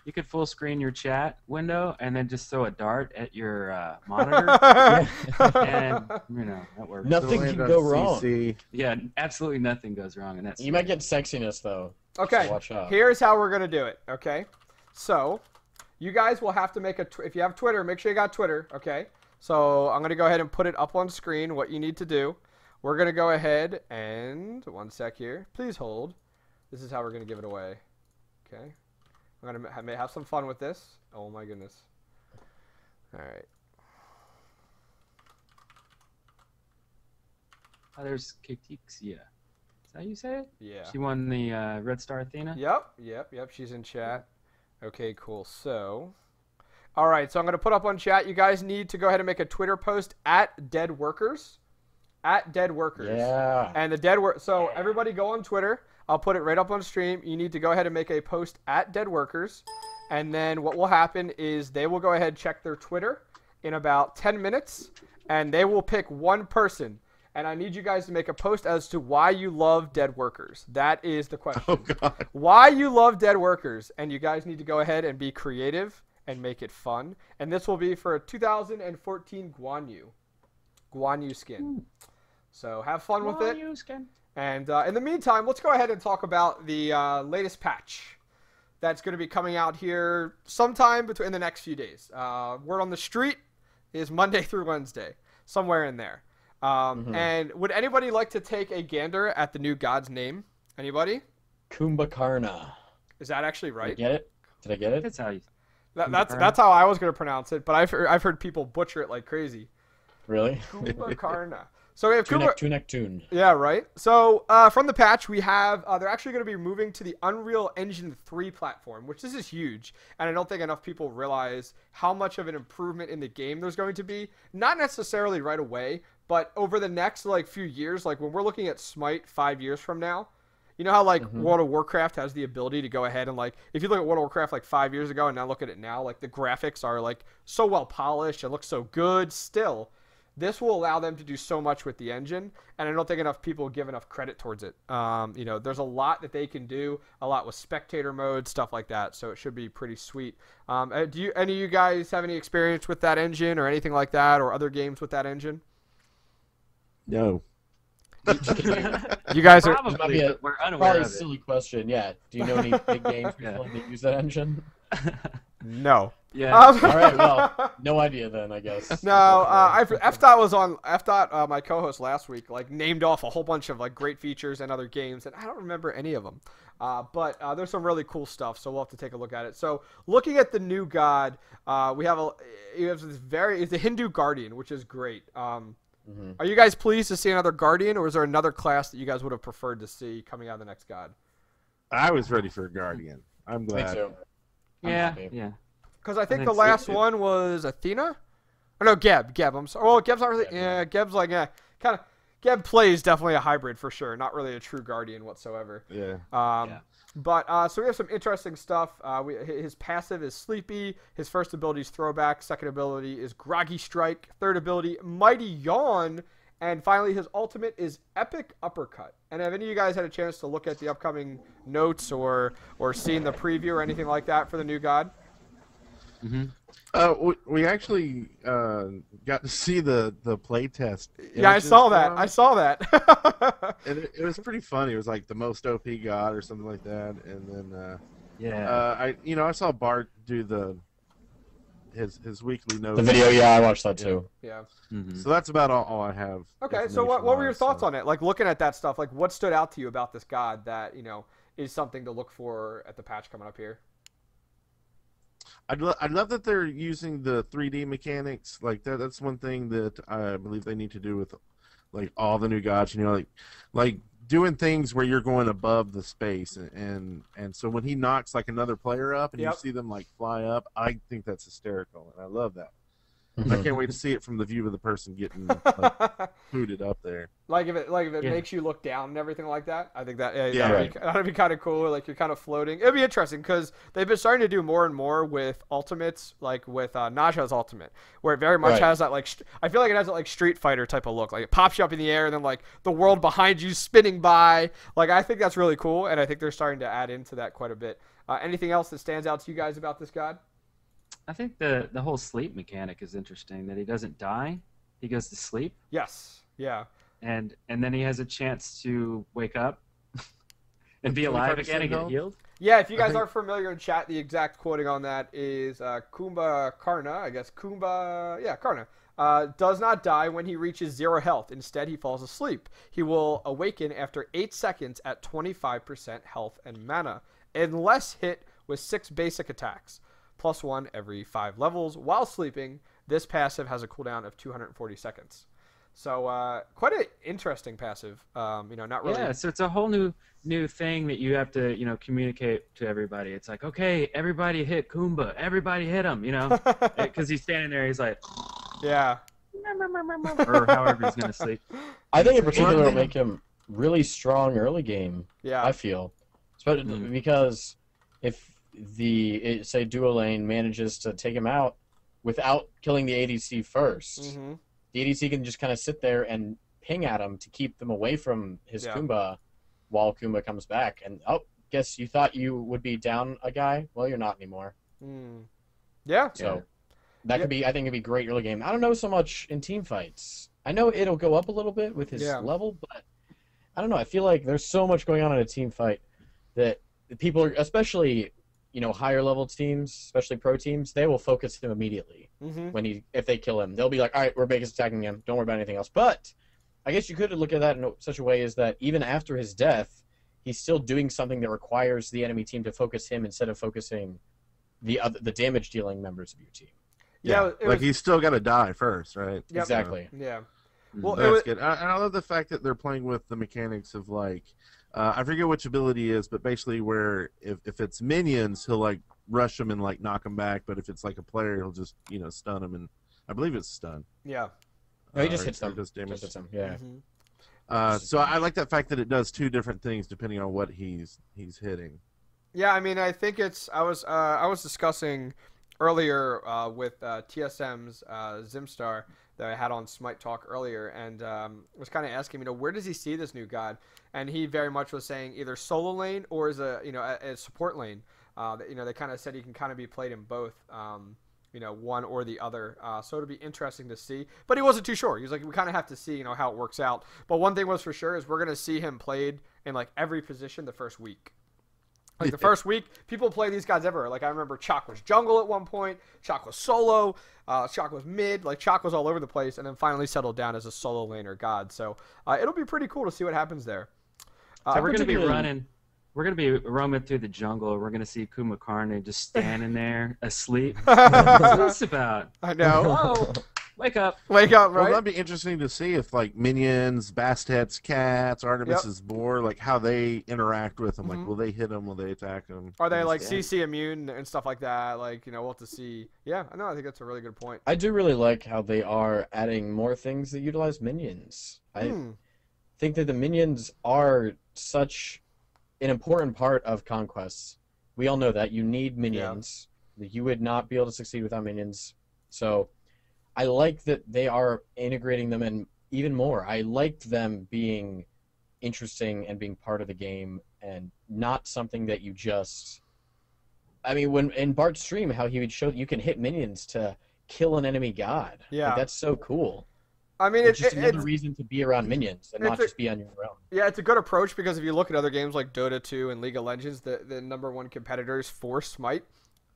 You could full screen your chat window and then just throw a dart at your monitor, and you know that works. Nothing can go wrong. Yeah, absolutely nothing goes wrong, and that's. You might get sexiness though. Okay. So watch out. Here's how we're gonna do it. Okay. So, you guys will have to make if you have Twitter, make sure you got Twitter. Okay. So I'm gonna go ahead and put it up on screen. What you need to do. We're gonna go ahead and one sec here. Please hold. This is how we're gonna give it away. Okay. I'm gonna have some fun with this. Oh my goodness. All right. Oh, there's Kitixia. Is that how you say it? Yeah. She won the Red Star Athena? Yep. She's in chat. Okay, cool. So, All right, so I'm going to put up on chat. You guys need to go ahead and make a Twitter post at Dead Workers. At Dead Workers. Yeah. And so everybody go on Twitter. I'll put it right up on stream. You need to go ahead and make a post at Dead Workers. And then what will happen is they will go ahead and check their Twitter in about 10 minutes. And they will pick one person. And I need you guys to make a post as to why you love Dead Workers. That is the question. Oh, God. Why you love Dead Workers. And you guys need to go ahead and be creative and make it fun. And this will be for a 2014 Guan Yu skin. So have fun with it. And in the meantime, let's go ahead and talk about the latest patch that's going to be coming out here sometime between the next few days. Word on the street is Monday through Wednesday, somewhere in there. And would anybody like to take a gander at the new god's name? Anybody? Kumbhakarna. Is that actually right? Did I get it? Did I get it? That's how you. That's how I was going to pronounce it, but I've heard people butcher it like crazy. Really? Kumbhakarna. So we have Tune. Yeah, right. So from the patch, we have they're actually going to be moving to the Unreal Engine 3 platform, which this is huge, and I don't think enough people realize how much of an improvement in the game there's going to be. Not necessarily right away, but over the next few years, like when we're looking at Smite 5 years from now. You know how World of Warcraft has the ability to go ahead and if you look at World of Warcraft 5 years ago and now look at it now, the graphics are so well polished, it looks so good still. This will allow them to do so much with the engine, and I don't think enough people give enough credit towards it. There's a lot that they can do, a lot with spectator mode, stuff like that, so it should be pretty sweet. Do any of you guys have any experience with that engine or anything like that, or other games with that engine? No. You guys are Probably, but we're unaware Probably a of it. silly question. Yeah. Do you know any big games that use that engine? No. Yeah. All right. Well, no idea then, I guess. No, FDOT was on FDOT. My co-host last week named off a whole bunch of great features and other games, and I don't remember any of them. But there's some really cool stuff, so we'll have to take a look at it. So looking at the new god, we have it's the Hindu Guardian, which is great. Are you guys pleased to see another Guardian, or is there another class that you guys would have preferred to see coming out of the next god? I was ready for a Guardian. I'm glad. Me too. Yeah. Because I think the last one was Athena? Or no, Geb. I'm sorry. Well, Geb's not really... Yeah, Geb's kind of... Geb plays definitely a hybrid for sure. Not really a true Guardian whatsoever. Yeah. But so we have some interesting stuff. His passive is Sleepy. His first ability is Throwback. Second ability is Groggy Strike. Third ability, Mighty Yawn. And finally, his ultimate is Epic Uppercut. And have any of you guys had a chance to look at the upcoming notes or seen the preview or anything like that for the new god? We actually got to see the play test. Yeah, I saw that. And it was pretty funny. It was the most OP god or something like that. And then I saw Bart do his weekly notes. The video, yeah, I watched that too. Yeah. So that's about all I have. Okay, so what were your thoughts on it? Looking at that stuff, what stood out to you about this god that is something to look for at the patch coming up here? I love that they're using the 3D mechanics. That's one thing that I believe they need to do with all the new gods. Like doing things where you're going above the space, and so when he knocks another player up and you see them fly up, I think that's hysterical, and I love that. I can't wait to see it from the view of the person getting booted up there. If it makes you look down and everything like that. I think that'd be kind of cool. You're kind of floating. It'd be interesting because they've been starting to do more and more with ultimates, with Naja's ultimate, where it very much has that I feel like it has that Street Fighter type of look. It pops you up in the air and then the world behind you spinning by. I think that's really cool, and I think they're starting to add into that quite a bit. Anything else that stands out to you guys about this god? I think the whole sleep mechanic is interesting, that he doesn't die. He goes to sleep. Yes. Yeah. And then he has a chance to wake up and be alive again and get healed. Yeah, if you guys aren't familiar in chat, the exact quoting on that is Kumbhakarna, I guess. Karna. Does not die when he reaches 0 health. Instead, he falls asleep. He will awaken after 8 seconds at 25% health and mana, unless hit with 6 basic attacks. +1 every 5 levels while sleeping. This passive has a cooldown of 240 seconds. So quite an interesting passive. Not really. Yeah, so it's a whole new thing that you have to, communicate to everybody. It's like, okay, everybody hit Kumba. Everybody hit him, because he's standing there. He's like, Yeah. or however he's going to sleep. I think in particular it'll make him really strong early game. Yeah. I feel. Especially because if say duo lane manages to take him out without killing the ADC first, the ADC can just kind of sit there and ping at him to keep them away from his Kumba while Kumba comes back. And, guess you thought you would be down a guy? Well, you're not anymore. Yeah. So that could be, I think it'd be great early game. I don't know so much in team fights. I know it'll go up a little bit with his level, but I don't know. I feel like there's so much going on in a team fight that people are, especially higher level teams, especially pro teams, they will focus him immediately if they kill him. They'll be like, all right, we're base attacking him. Don't worry about anything else. But I guess you could look at that in such a way is that even after his death, he's still doing something that requires the enemy team to focus him instead of focusing the damage dealing members of your team. Yeah, he's still got to die first, right? Yep. Exactly. Yeah. Well, that's good. I love the fact that they're playing with the mechanics of I forget which ability is, but basically where if it's minions, he'll rush them and knock them back. But if it's a player, he'll just stun them, and I believe it's stun. Yeah. No, he just hits them. Does damage. Just hits them. Yeah. So I like that fact that it does two different things depending on what he's hitting. Yeah, I mean, I think it's. I was discussing earlier with TSM's Zimstar that I had on Smite Talk earlier, and was kind of asking, where does he see this new god? And he very much was saying either solo lane or as a support lane. They kind of said he can kind of be played in both, one or the other. So it'll be interesting to see. But he wasn't too sure. He was like, we kind of have to see, how it works out. But one thing was for sure is we're going to see him played in every position the first week. The first week, people play these guys everywhere. I remember Chalk was jungle at one point, Chalk was solo, Chalk was mid, Chalk was all over the place, and then finally settled down as a solo laner god. So it'll be pretty cool to see what happens there. So we're going to be roaming through the jungle. We're going to see Kumbhakarna just standing there asleep. What's this about? I know. Oh, wake up. Wake up, right? Well, that'd be interesting to see if minions, Bastet's cats, Artemis's boar, how they interact with them. Will they hit them? Will they attack them? Are they CC immune and stuff like that? We'll have to see. Yeah, I know. I think that's a really good point. I do really like how they are adding more things that utilize minions. I think that the minions are such an important part of conquests. We all know that you need minions. You would not be able to succeed without minions. So I like that they are integrating them in even more. I liked them being interesting and being part of the game and not something that you just... I mean, when in Bart's stream, how he would show that you can hit minions to kill an enemy god. Yeah. That's so cool. I mean, it's just another reason to be around minions and not just be on your own. Yeah, it's a good approach because if you look at other games like Dota 2 and League of Legends, the number one competitors for Smite,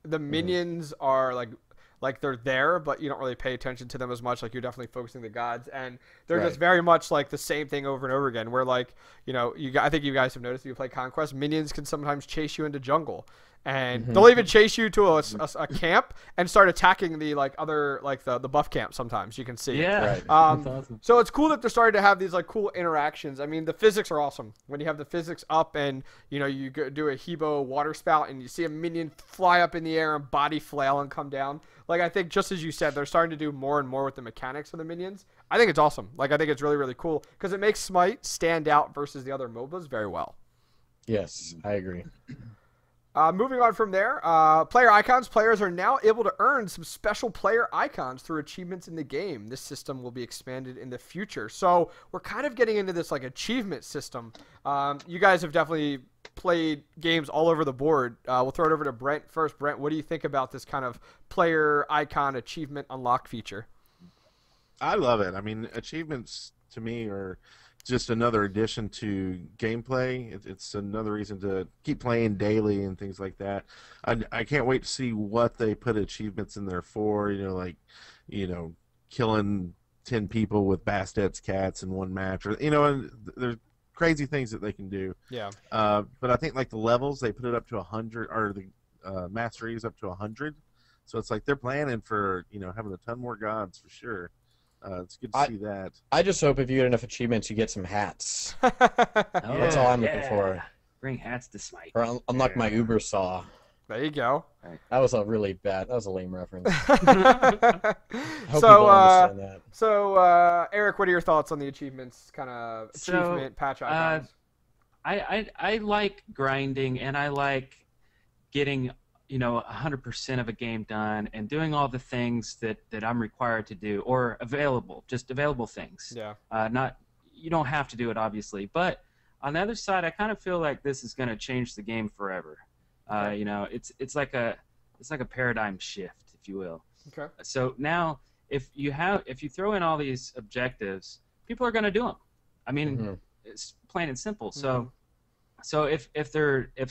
the minions are they're there, but you don't really pay attention to them as much. You're definitely focusing the gods, and they're just very much the same thing over and over again. Where I think you guys have noticed if you play Conquest, minions can sometimes chase you into jungle. And they'll even chase you to a camp and start attacking the other the buff camp. Sometimes you can see. Yeah. Right. Awesome. So it's cool that they're starting to have these cool interactions. I mean, the physics are awesome when you have the physics up and you do a Hebo water spout and you see a minion fly up in the air and body flail and come down. I think just as you said, they're starting to do more and more with the mechanics of the minions. I think it's awesome. I think it's really, really cool because it makes Smite stand out versus the other MOBAs very well. Yes, I agree. Moving on from there, player icons. Players are now able to earn some special player icons through achievements in the game. This system will be expanded in the future. So we're kind of getting into this achievement system. You guys have definitely played games all over the board. We'll throw it over to Brent first. Brent, what do you think about this kind of player icon achievement unlock feature? I love it. I mean, achievements to me are just another addition to gameplay. It's another reason to keep playing daily and things like that. I can't wait to see what they put achievements in there for. Killing 10 people with Bastet's cats in one match, or and there's crazy things that they can do. Yeah. But I think the levels they put it up to 100, or the mastery is up to 100. So it's they're planning for having a ton more gods for sure. It's good to see that. I just hope if you get enough achievements, you get some hats. Oh, That's all I'm looking for. Bring hats to Smite. Or unlock my Uber saw. There you go. That was a really bad. That was a lame reference. I hope people understand that. So, Eric, what are your thoughts on the achievements? Kind of achievement patch icons. I like grinding, and I like getting 100% of a game done and doing all the things that I'm required to do or available things. Yeah. You don't have to do it, obviously, but on the other side, I kind of feel like this is going to change the game forever. Okay. It's like a paradigm shift, if you will. Okay. So now, if you throw in all these objectives, people are going to do them. I mean, it's plain and simple. So if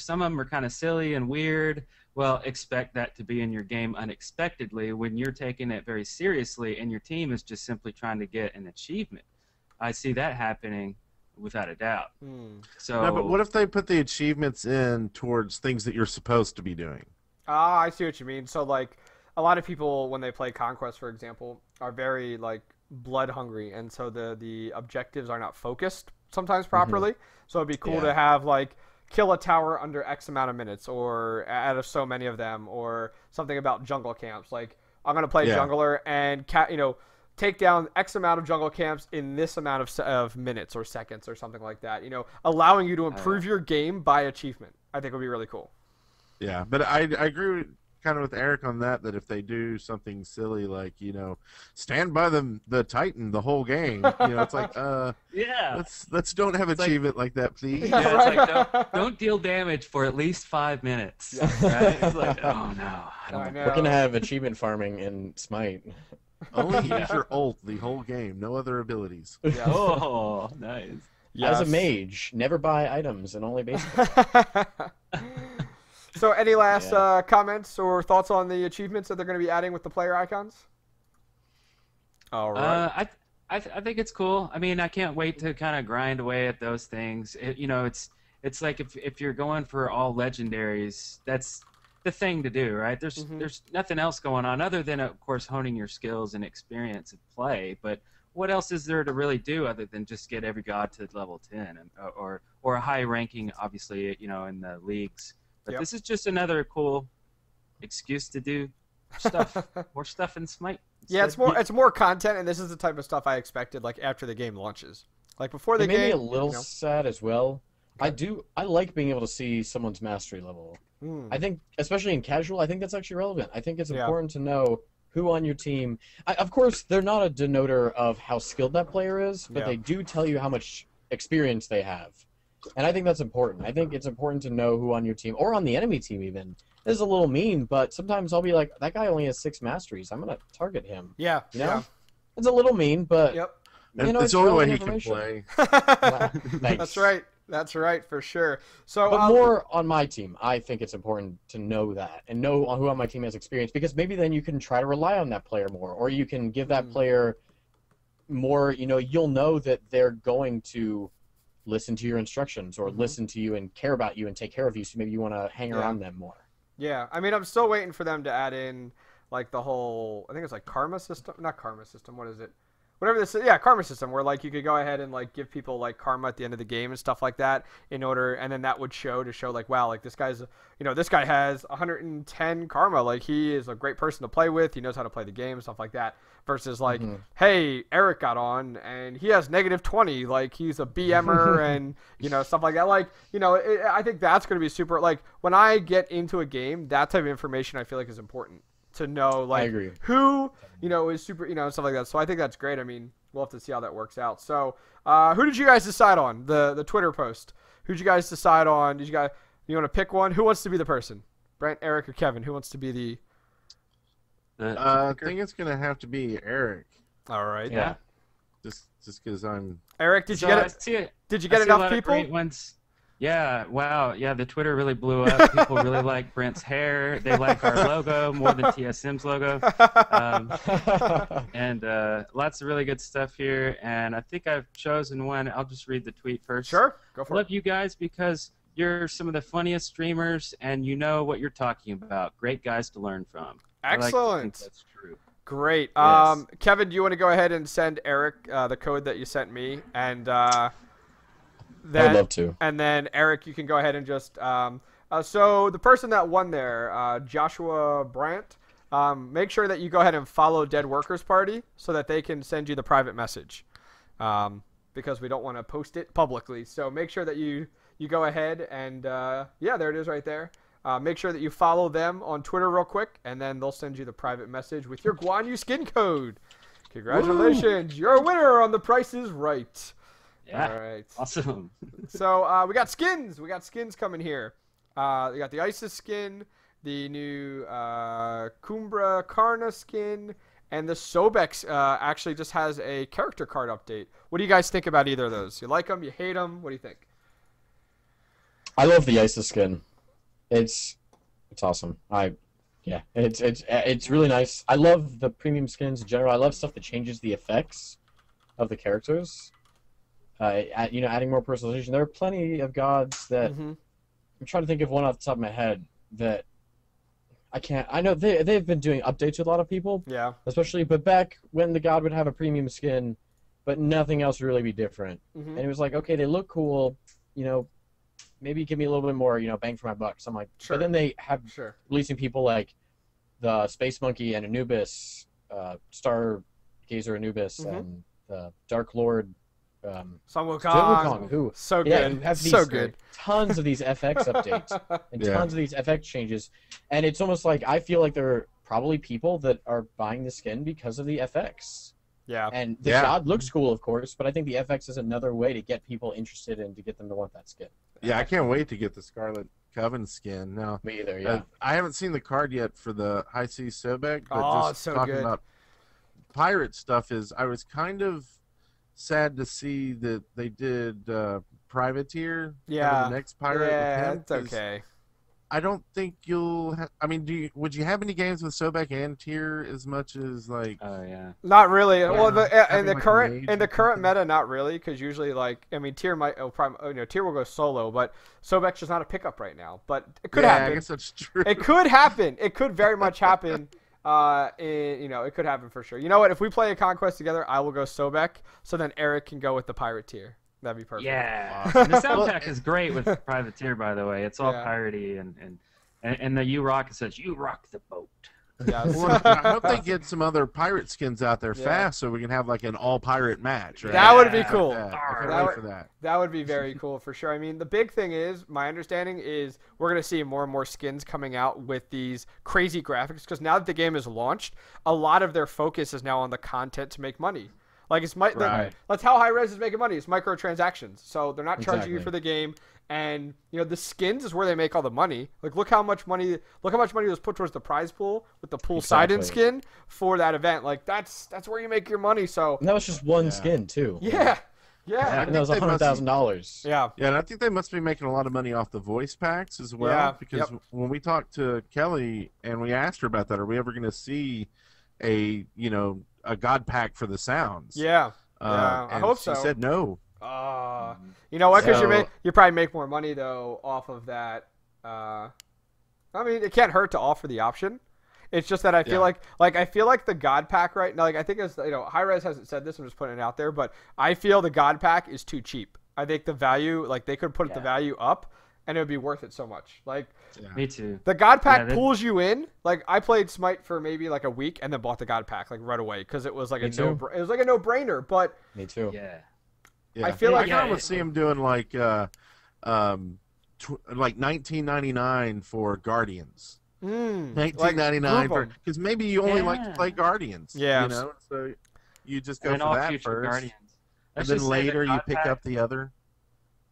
some of them are kind of silly and weird, well, expect that to be in your game unexpectedly when you're taking it very seriously and your team is just simply trying to get an achievement. I see that happening without a doubt. So, no, but what if they put the achievements in towards things that you're supposed to be doing? Ah, I see what you mean. So, like, a lot of people, when they play Conquest, for example, are very, like, blood hungry, and so the objectives are not focused sometimes properly. So it'd be cool to have, like, kill a tower under X amount of minutes, or out of so many of them, or something about jungle camps. Like, I'm going to play jungler and, take down X amount of jungle camps in this amount of minutes or seconds or something like that. Allowing you to improve your game by achievement, I think would be really cool. Yeah, but I agree kind of with Eric on that if they do something silly like, stand by the Titan the whole game, it's like, let's don't have achievement like that, please. Yeah, it's like, don't deal damage for at least 5 minutes. Right? It's like, oh no. We're going to have achievement farming in Smite. Only use your ult the whole game, no other abilities. Yes. Oh, nice. Yes. As a mage, never buy items and only basic. So, any last comments or thoughts on the achievements that they're going to be adding with the player icons? All right. I think it's cool. I mean, I can't wait to kind of grind away at those things. It's like if you're going for all legendaries, that's the thing to do, right? There's nothing else going on other than, of course, honing your skills and experience of play. But what else is there to really do other than just get every god to level 10 or a high ranking, obviously, in the leagues. But this is just another cool excuse to do stuff, more stuff in Smite. Yeah, it's more content, and this is the type of stuff I expected, like, after the game launches. Like, before the game... It made me a little sad as well. Okay. I like being able to see someone's mastery level. I think, especially in casual, I think that's actually relevant. I think it's important to know who on your team... of course, they're not a denoter of how skilled that player is, but they do tell you how much experience they have. And I think that's important. I think it's important to know who on your team, or on the enemy team even. This is a little mean, but sometimes I'll be like, that guy only has 6 masteries. I'm going to target him. Yeah. It's a little mean, but... It's the only way he can play. That's right. That's right, for sure. So, but more on my team, I think it's important to know that and know who on my team has experience, because maybe then you can try to rely on that player more, or you can give that player more. You'll know that they're going to listen to your instructions or listen to you and care about you and take care of you. So maybe you want to hang around them more. Yeah, I mean, I'm still waiting for them to add in, like, the whole, I think it's like karma system, not karma system. What is it? Whatever this is, karma system, where, like, you could go ahead and, like, give people, like, karma at the end of the game and stuff like that in order, and then that would show like, wow, like, this guy's, this guy has 110 karma, like, he is a great person to play with, he knows how to play the game, stuff like that, versus, like, hey, Eric got on, and he has -20, like, he's a BMer, and, stuff like that, like, I think that's going to be super, like, when I get into a game, that type of information I feel like is important. To know, like, who, is super, stuff like that. So I think that's great. I mean, we'll have to see how that works out. So, who did you guys decide on? The Twitter post. Who did you guys decide on? You want to pick one? Who wants to be the person? Brent, Eric, or Kevin? Who wants to be the... I think it's going to have to be Eric. All right. Yeah. Just because I'm... Eric, did you get enough people? Yeah, wow. Yeah, the Twitter really blew up. People really like Brent's hair. They like our logo more than TSM's logo. And lots of really good stuff here. And I think I've chosen one. I'll just read the tweet first. Sure, go for it. Love you guys because you're some of the funniest streamers and you know what you're talking about. Great guys to learn from. Excellent. That's true. Great. Yes. Kevin, do you want to go ahead and send Eric the code that you sent me, and I would love to. And then Eric, you can go ahead and just so the person that won there, Joshua Brandt, make sure that you go ahead and follow Dead Workers Party so that they can send you the private message, because we don't want to post it publicly. So make sure that you go ahead and yeah, there it is right there. Make sure that you follow them on Twitter real quick, and then they'll send you the private message with your Guan Yu skin code. Congratulations, you're a winner on The Price is Right. Yeah. All right. Awesome. So we got skins. We got skins coming here. We got the Isis skin, the new Kumbhakarna skin, and the Sobek actually just has a character card update. What do you guys think about either of those? You like them? You hate them? What do you think? I love the Isis skin. It's awesome. It's really nice. I love the premium skins in general. I love stuff that changes the effects of the characters. Adding more personalization. There are plenty of gods that I'm trying to think of one off the top of my head that I can't. I know they've been doing updates with a lot of people. Yeah. Especially, but back when the god would have a premium skin, but nothing else would really be different. And it was like, okay, they look cool, maybe give me a little bit more, bang for my buck. So I'm like, Sure. But then they have releasing people like the Space Monkey and Anubis, Stargazer Anubis, and the Dark Lord. Sun Wukong. Who So good. who have these, So good. Tons of these FX updates and tons of these FX changes, and it's almost like I feel like there are probably people that are buying the skin because of the FX. Yeah. And the god looks cool, of course, but I think the FX is another way to get people interested and to get them to want that skin. Yeah, I can't wait to get the Scarlet Coven skin. No, Me either. Yeah. I haven't seen the card yet for the High Seas Sobek, but Oh, just it's so talking good. about pirate stuff I was kind of sad to see that they did Privateer. Yeah. The next pirate. Yeah, with him, it's 'cause okay. I don't think you'll. I mean, would you have any games with Sobek and Tier as much as like? Oh yeah. Not really. Yeah. Well, in Having, the like, a current mage in the or current something? meta, not really, because usually Tier might Tier will go solo, but Sobek's just not a pickup right now. But it could Yeah, happen. I guess that's true. It could happen. It could very much happen. It could happen for sure. You know what? If we play a conquest together, I will go Sobek. So then Eric can go with the pirate tier. That'd be perfect. Yeah. And the sound pack is great with Privateer, by the way. It's all Yeah. piratey and the You Rock, it says you rock the boat. Yes. Well, I hope they get some other pirate skins out there Yeah. fast so we can have like an all pirate match. Right? That would be Yeah. cool. Yeah, I can't That wait would- for that. That would be very cool for sure. I mean, the big thing is, my understanding is we're going to see more and more skins coming out with these crazy graphics because now that the game is launched, a lot of their focus is now on the content to make money. Like Right. that's how Hi-Rez is making money. It's microtransactions. So they're not charging you Exactly. for the game, and the skins is where they make all the money. Like look how much money was put towards the prize pool with the pool side-in Exactly. skin for that event. Like that's where you make your money. So And that was just one Yeah. skin too. yeah. And that was I think they must- $100,000. Yeah. Yeah, and I think they must be making a lot of money off the voice packs as well. Yeah, Because when we talked to Kelly and we asked her about that, are we ever going to see a god pack for the sounds? Yeah. Yeah, I and hope she so. said no. You know what? Because So- you probably make more money though off of that. I mean, it can't hurt to offer the option. It's just that I feel like the God Pack right now. Like I think it's Hi-Rez hasn't said this. I'm just putting it out there, but I feel the God Pack is too cheap. I think the value, like they could put the value up, and it would be worth it so much. Like Me too. the God Pack Yeah, pulls you in. Like I played Smite for maybe like a week and then bought the God Pack like right away because it was like Me too. it was like a no-brainer. But Me too. Yeah. Yeah. I feel like- I would see him doing like like 19.99 for Guardians. 19.99 for because maybe you only like to Yeah. play Guardians. Yeah. So you just go And for all that future first, Guardians. and Let's then just say the later you God pick Pack- up the other.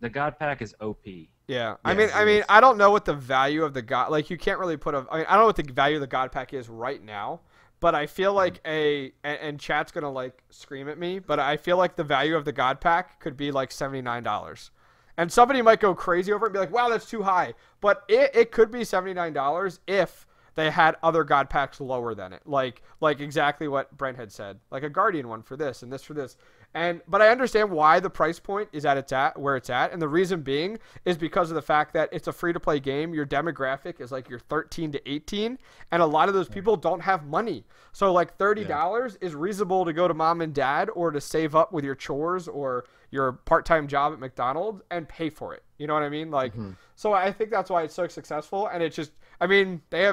The God Pack is OP. Yeah, Yeah, I mean, it is. I don't know what the value of the God, like you can't really put a, I mean, I don't know what the value of the God Pack is right now, but I feel like and chat's gonna like scream at me, but I feel like the value of the God Pack could be like $79, and somebody might go crazy over it and be like, wow, that's too high, but it could be $79 if they had other God packs lower than it, like exactly what Brent had said, like a Guardian one for this and this for this. But I understand why the price point is where it's at, and the reason being is because of the fact that it's a free-to-play game. Your demographic is like you're 13 to 18, and a lot of those people don't have money. So like $30 is reasonable to go to mom and dad or to save up with your chores or your part-time job at McDonald's and pay for it. You know what I mean? Like, so I think that's why it's so successful, and it just, I mean, they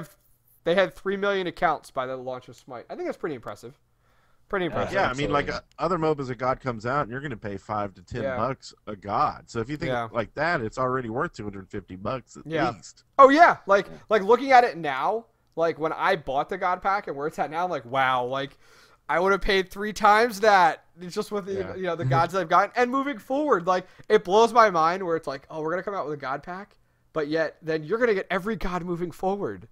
had 3 million accounts by the launch of Smite. I think that's pretty impressive. Pretty impressive. Yeah, I mean, like other MOBAs, a God comes out, and you're going to pay $5 to $10 a God. So if you think like that, it's already worth $250 at least. Oh yeah, like looking at it now, like when I bought the God pack and where it's at now, I'm like, wow, like I would have paid 3 times that just with the the gods that I've gotten. And moving forward, like it blows my mind where it's like, oh, we're gonna come out with a God pack, but yet then you're gonna get every God moving forward.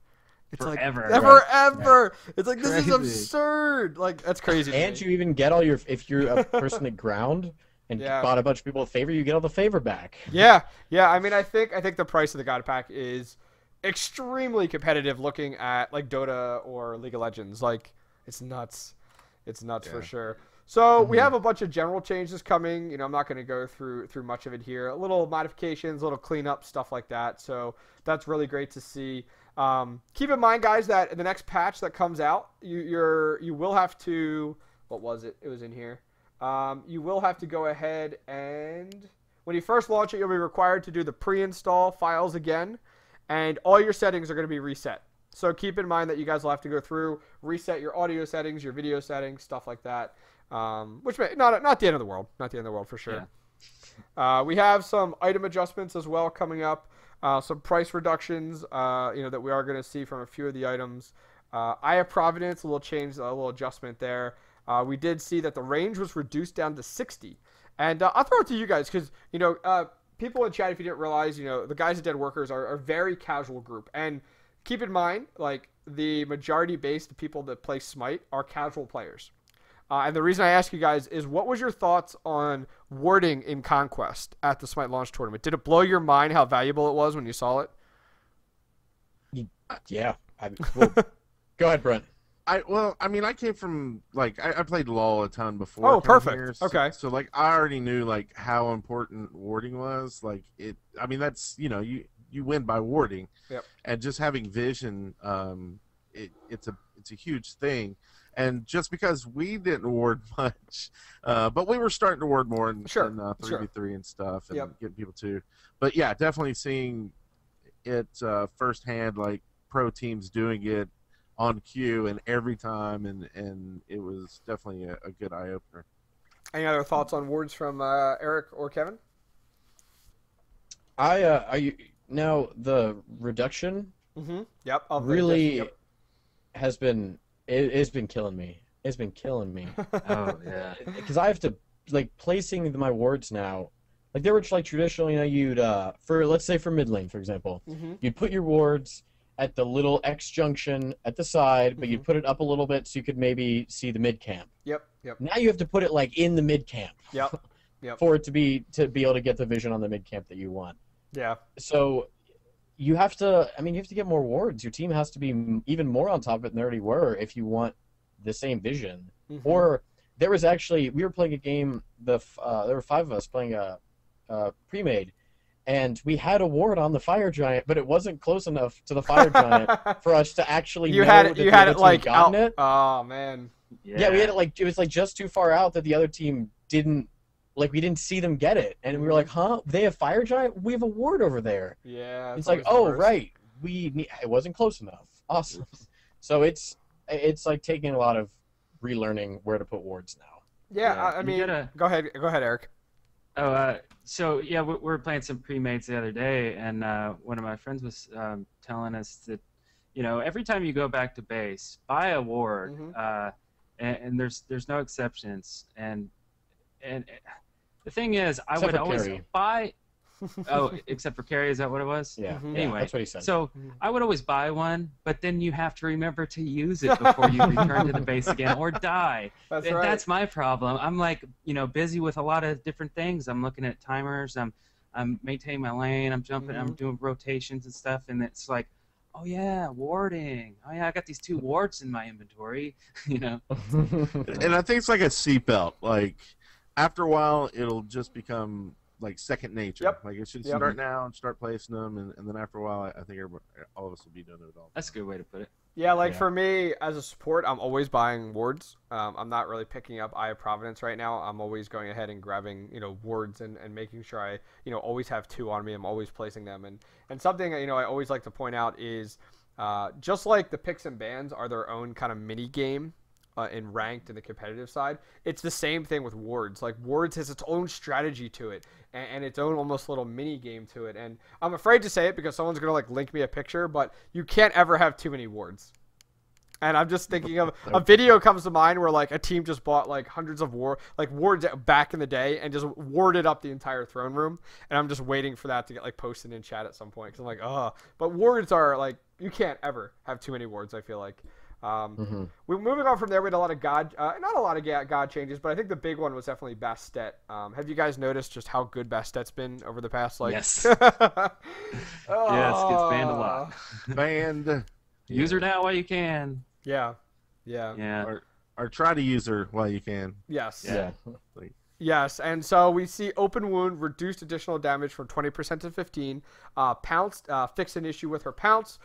It's forever. Like forever. It's like, this is absurd. Like, that's crazy. And you even get all your, if you're a person at ground and bought a bunch of people a favor, you get all the favor back. Yeah. I mean, I think the price of the God pack is extremely competitive looking at like Dota or League of Legends. Like, it's nuts. It's nuts for sure. So we have a bunch of general changes coming. You know, I'm not going to go through much of it here. A little modifications, a little cleanup, stuff like that. So that's really great to see. Keep in mind, guys, that in the next patch that comes out, you will have to, what was it? It was in here. You will have to go ahead and when you first launch it, you'll be required to do the pre-install files again, and all your settings are going to be reset. So keep in mind that you guys will have to go through, reset your audio settings, your video settings, stuff like that. Which may not the end of the world, not the end of the world for sure. Yeah. We have some item adjustments as well coming up. Some price reductions, that we are going to see from a few of the items. Eye of Providence, a little change, a little adjustment there. We did see that the range was reduced down to 60. And I'll throw it to you guys because, people in chat, if you didn't realize, the guys at Dead Workers are a very casual group. And keep in mind, like, the majority base, the people that play Smite, are casual players. And the reason I ask you guys is, what was your thoughts on warding in Conquest at the Smite launch tournament? Did it blow your mind how valuable it was when you saw it? Yeah. Go ahead, Brent. I came from, like, I played LoL a ton before. Oh, perfect. Here, okay. So, like, I already knew, like, how important warding was. Like, that's, you win by warding. Yep. And just having vision, it's a huge thing. And just because we didn't ward much, but we were starting to ward more in 3v3 and stuff, and getting people to. But yeah, definitely seeing it firsthand, like pro teams doing it on cue and every time, and it was definitely a good eye opener. Any other thoughts on wards from Eric or Kevin? Now the reduction. Yep. Really has been. It's been killing me. It's been killing me. Oh yeah. Because I have to, like, placing my wards now. Like, they were just like traditional. You'd let's say for mid lane, for example, you'd put your wards at the little X junction at the side, but you'd put it up a little bit so you could maybe see the mid camp. Yep. Now you have to put it like in the mid camp. Yep. For it to be able to get the vision on the mid camp that you want. Yeah. So you have to get more wards. Your team has to be even more on top of it than they already were if you want the same vision. Or there was actually, we were playing a game, there were 5 of us playing a pre-made, and we had a ward on the fire giant, but it wasn't close enough to the fire giant for us to actually you know had that you the had other it like team gotten out. it. Oh man. Yeah, we had it like, it was like just too far out that the other team didn't. Like, we didn't see them get it, and we were like, huh? They have fire giant? We have a ward over there. Yeah. It's like, oh, right. It wasn't close enough. Awesome. So it's like taking a lot of relearning where to put wards now. Yeah, I mean, go ahead, Eric. Oh, so yeah, we were playing some pre-mates the other day, and one of my friends was telling us that, every time you go back to base, buy a ward, and there's no exceptions, and the thing is, I would always buy. Oh, except for carry, is that what it was? Yeah. Anyway, that's what he said. So I would always buy one, but then you have to remember to use it before you return to the base again or die. That's right. That's my problem. I'm like, busy with a lot of different things. I'm looking at timers. I'm maintaining my lane. I'm jumping. I'm doing rotations and stuff, and it's like, oh yeah, warding. Oh yeah, I got these 2 wards in my inventory. You know. And I think it's like a seatbelt. Like after a while, it'll just become like second nature. Yep. Like it should Yep. start now and start placing them, and then after a while, I think all of us will be doing it all. That's a good way to put it. Yeah, like Yeah. for me as a support, I'm always buying wards. I'm not really picking up Eye of Providence right now. I'm always going ahead and grabbing, wards and making sure I, always have 2 on me. I'm always placing them. And something, I always like to point out is just like the picks and bans are their own kind of mini game in ranked and the competitive side, it's the same thing with wards. Like wards has its own strategy to it and its own almost little mini game to it. And I'm afraid to say it because someone's gonna like link me a picture, but you can't ever have too many wards. And I'm just thinking of a video comes to mind where like a team just bought like hundreds of wards back in the day and just warded up the entire throne room. And I'm just waiting for that to get like posted in chat at some point because I'm like, oh, but wards are like you can't ever have too many wards. I feel like. We're moving on from there. We had a lot of not a lot of god changes, but I think the big one was definitely Bastet. Have you guys noticed just how good Bastet's been over the past Yes. Yes, gets banned a lot. Banned. Use her now while you can. Yeah. Or try to use her while you can. Yes. Yeah. Yes, and so we see Open Wound, reduced additional damage from 20% to 15%. Pounced, fix an issue with her Pounce,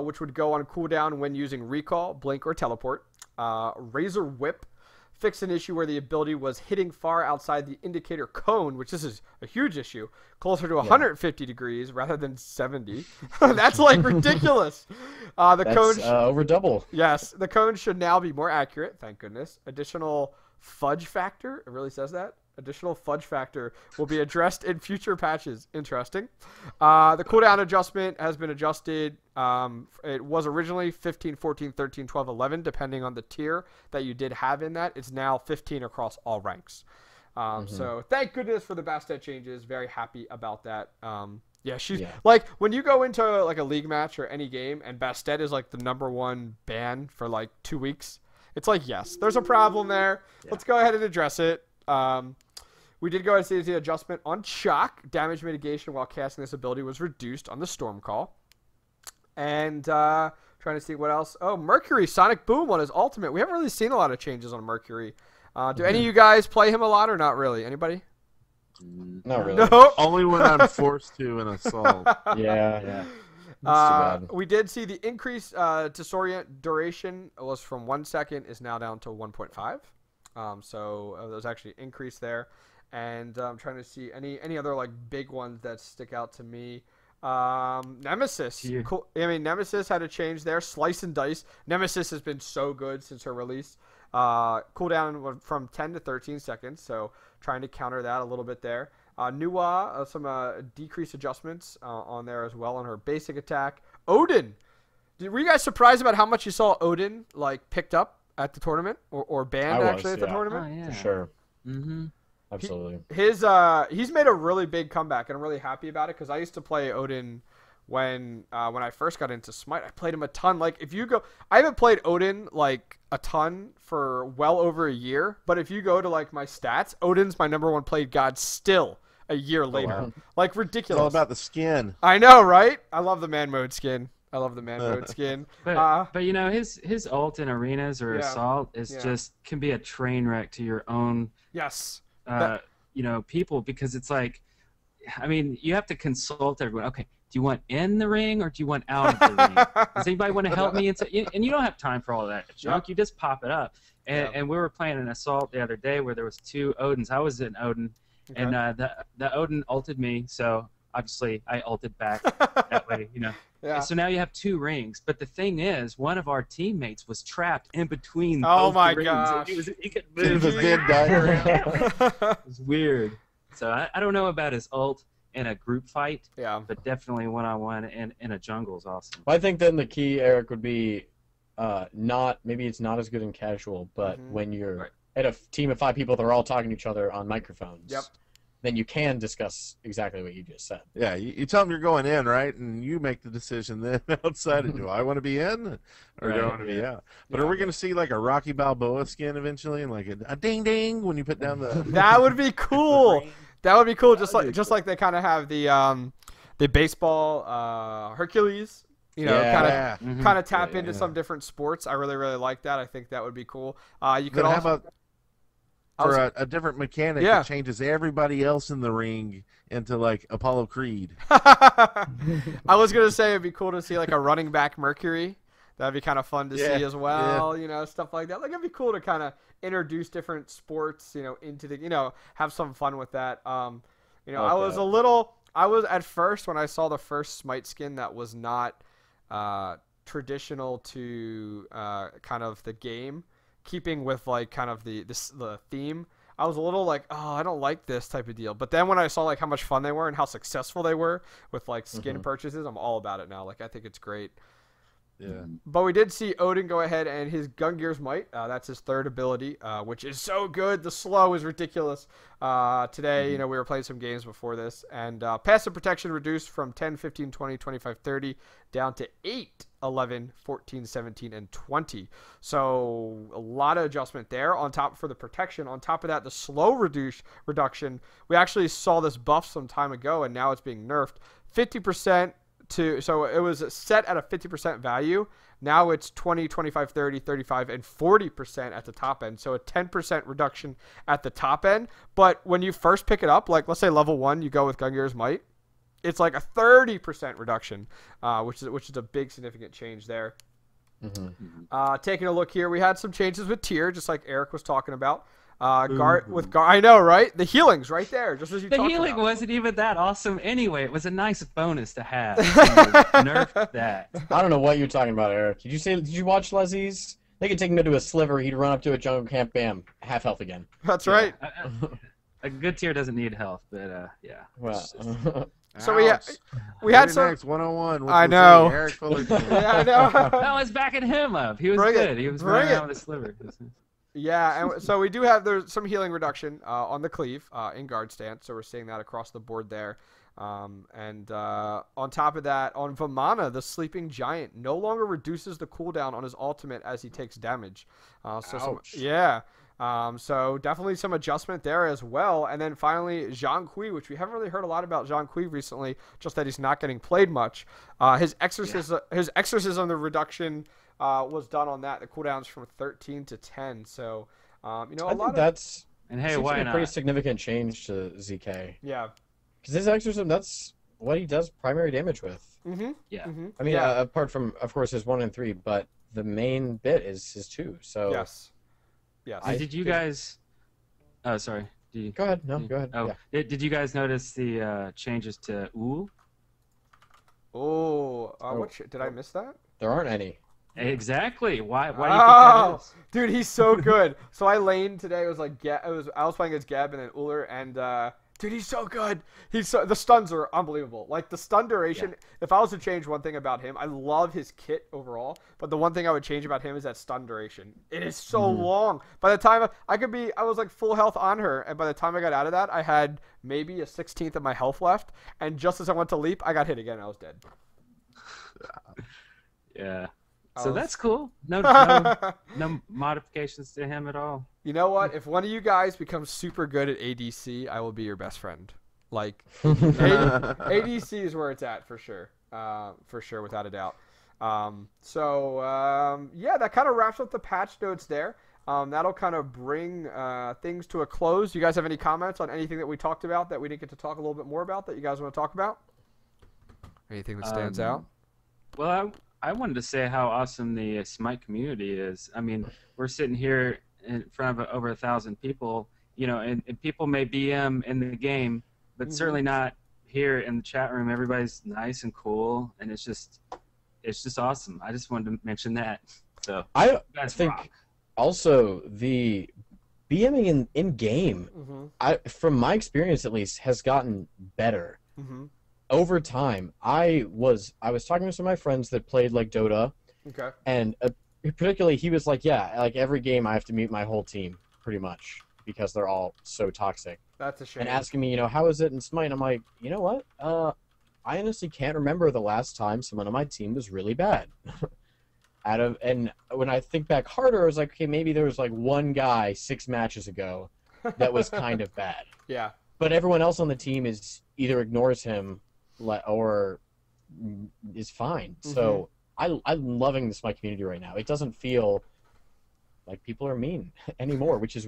which would go on cooldown when using Recall, Blink, or Teleport. Razor Whip, fix an issue where the ability was hitting far outside the indicator cone, which this is a huge issue, closer to 150 degrees rather than 70. That's like ridiculous. That's cone over double. Yes, the cone should now be more accurate, thank goodness. Additional fudge factor, it really says that. Additional fudge factor will be addressed in future patches. Interesting. The cooldown adjustment has been adjusted. It was originally 15, 14, 13, 12, 11, depending on the tier that you did have in that. It's now 15 across all ranks. So thank goodness for the Bastet changes. Very happy about that. She's like when you go into like a league match or any game and Bastet is like the #1 ban for like 2 weeks. It's like, yes, there's a problem there. Yeah. Let's go ahead and address it. We did go ahead and see the adjustment on Shock. Damage mitigation while casting this ability was reduced on the Storm Call. And trying to see what else. Oh, Mercury, Sonic Boom on his ultimate. We haven't really seen a lot of changes on Mercury. Do any of you guys play him a lot or not really? Anybody? Not really. No. Only when I'm forced to in Assault. Yeah. We did see the increase disorient duration was from 1 second is now down to 1.5. So there's actually increase there. And I'm trying to see any other like big ones that stick out to me. Nemesis. Cool. I mean, Nemesis had a change there. Slice and Dice. Nemesis has been so good since her release. Cooldown went from 10 to 13 seconds. So trying to counter that a little bit there. Nuwa, some decreased adjustments on there as well on her basic attack. Odin. Were you guys surprised about how much you saw Odin like picked up at the tournament or banned at the tournament? Oh, yeah. For sure. Mm-hmm. Absolutely. He's made a really big comeback, and I'm really happy about it because I used to play Odin when I first got into Smite. I played him a ton. Like if you go, I haven't played Odin like a ton for well over a year. But if you go to like my stats, Odin's my #1 played god still a year later. Wow. Like ridiculous. It's all about the skin. I know, right? I love the man mode skin. But you know his ult in arenas or assault is just can be a train wreck to your own. Yes. People, because it's like, I mean, you have to consult everyone. Okay, do you want in the ring or do you want out of the ring? Does anybody want to help me? And you don't have time for all of that junk. Yep. You just pop it up. And we were playing an assault the other day where there was 2 Odins. I was in Odin, and the Odin ulted me, so obviously I ulted back that way, Yeah. So now you have 2 rings, but the thing is, one of our teammates was trapped in between. Oh my rings. gosh! He could move. It was weird. So I don't know about his ult in a group fight. Yeah. But definitely one-on-one in a jungle is awesome. Well, I think then the key, Eric, would be maybe it's not as good in casual, but when you're at a team of 5 people, they're all talking to each other on microphones. Yep. Then you can discuss exactly what you just said. Yeah, you tell them you're going in, right? And you make the decision then outside. Do I want to be in or do I want to be out? But are we going to see like a Rocky Balboa skin eventually and like a ding ding when you put down the... That would be cool. That would be cool. Just like they kind of have the baseball Hercules You know, Yeah. kind of tap Yeah, into yeah. some different sports. I really like that. I think that would be cool. You could Then how also about for a different mechanic Yeah. that changes everybody else in the ring into like Apollo Creed? I was gonna say it'd be cool to see like a running back Mercury. That'd be kind of fun to see as well. You know, stuff like that. Like it'd be cool to kind of introduce different sports, you know, into the, you know, have some fun with that. You know, I was at first when I saw the first Smite skin that was not traditional to kind of the game, keeping with like kind of the theme. I was a little like, oh, I don't like this type of deal. But then when I saw like how much fun they were and how successful they were with like skin purchases, I'm all about it now. Like I think it's great. Yeah. But we did see Odin go ahead and his Gungear's Might. That's his third ability, which is so good. The slow is ridiculous. Today, you know, we were playing some games before this. And passive protection reduced from 10, 15, 20, 25, 30 down to 8, 11, 14, 17, and 20. So a lot of adjustment there on top for the protection. On top of that, the slow reduction. We actually saw this buff some time ago, and now it's being nerfed. 50%. So it was set at a 50% value. Now it's 20, 25, 30, 35, and 40% at the top end. So a 10% reduction at the top end. But when you first pick it up, like let's say level 1, you go with Gungear's Might, it's like a 30% reduction, which is a big significant change there. Taking a look here, we had some changes with tier, just like Eric was talking about. I know, right? The healing's right there, just as you talked about. The healing wasn't even that awesome anyway. It was a nice bonus to have. Nerfed that. I don't know what you're talking about, Eric. Did you watch Leslie's? They could take him into a sliver. He'd run up to a jungle camp, bam, half health again. That's right. A good tier doesn't need health, but yeah. Well, so we had some 101. I know. Eric Fullerton. Yeah, I know. I was backing him up. He was Bring good. it. He was Bring running it. out with a sliver. Yeah, and so we do have there's some healing reduction on the cleave in guard stance, so we're seeing that across the board there. And on top of that, on Vamana, the sleeping giant no longer reduces the cooldown on his ultimate as he takes damage. So definitely some adjustment there as well. And then finally, Zhang Kui, which we haven't really heard a lot about Zhang Kui recently, just that he's not getting played much. His exorcism, the reduction was done on that. The cooldown's from 13 to 10. So, you know, I think that's and hey, why a not? pretty significant change to ZK. Yeah. Because his exorcism, that's what he does primary damage with. Yeah. I mean, apart from, of course, his 1 and 3, but the main bit is his 2. So Yes. Did you guys? Oh, sorry. Go ahead. No, go ahead. Oh, yeah. Did you guys notice the changes to Ul? Did I miss that? There aren't any. Exactly. Why do you think that is? Dude, he's so good. So I laned today. It was like I was playing against Geb and then Uller, and dude, he's so good. The stuns are unbelievable. Like the stun duration. Yeah. If I was to change one thing about him, I love his kit overall. But the one thing I would change about him is that stun duration. It is so long. By the time I was like full health on her, and by the time I got out of that, I had maybe a 16th of my health left. And just as I went to leap, I got hit again. And I was dead. Yeah. So that's cool. No modifications to him at all. You know what? If one of you guys becomes super good at ADC, I will be your best friend. Like, ADC is where it's at for sure. Without a doubt. That kind of wraps up the patch notes there. That'll kind of bring things to a close. You guys have any comments on anything that we talked about that we didn't get to talk a little bit more about that you guys want to talk about? Anything that stands out? Well, I wanted to say how awesome the Smite community is. I mean, we're sitting here in front of over 1,000 people, you know, and people may BM in the game, but certainly not here in the chat room. Everybody's nice and cool, and it's just awesome. I just wanted to mention that. So I think also the BMing in game, from my experience at least, has gotten better. Over time. I was talking to some of my friends that played like Dota, and particularly he was like, like every game I have to mute my whole team pretty much because they're all so toxic. That's a shame. And asking me, you know, how is it in Smite? And I'm like, you know what? I honestly can't remember the last time someone on my team was really bad. And when I think back harder, I was like, okay, maybe there was like one guy 6 matches ago that was kind of bad. Yeah. But everyone else on the team either ignores him or is fine. So I'm loving the Smite community right now. It doesn't feel like people are mean anymore, which is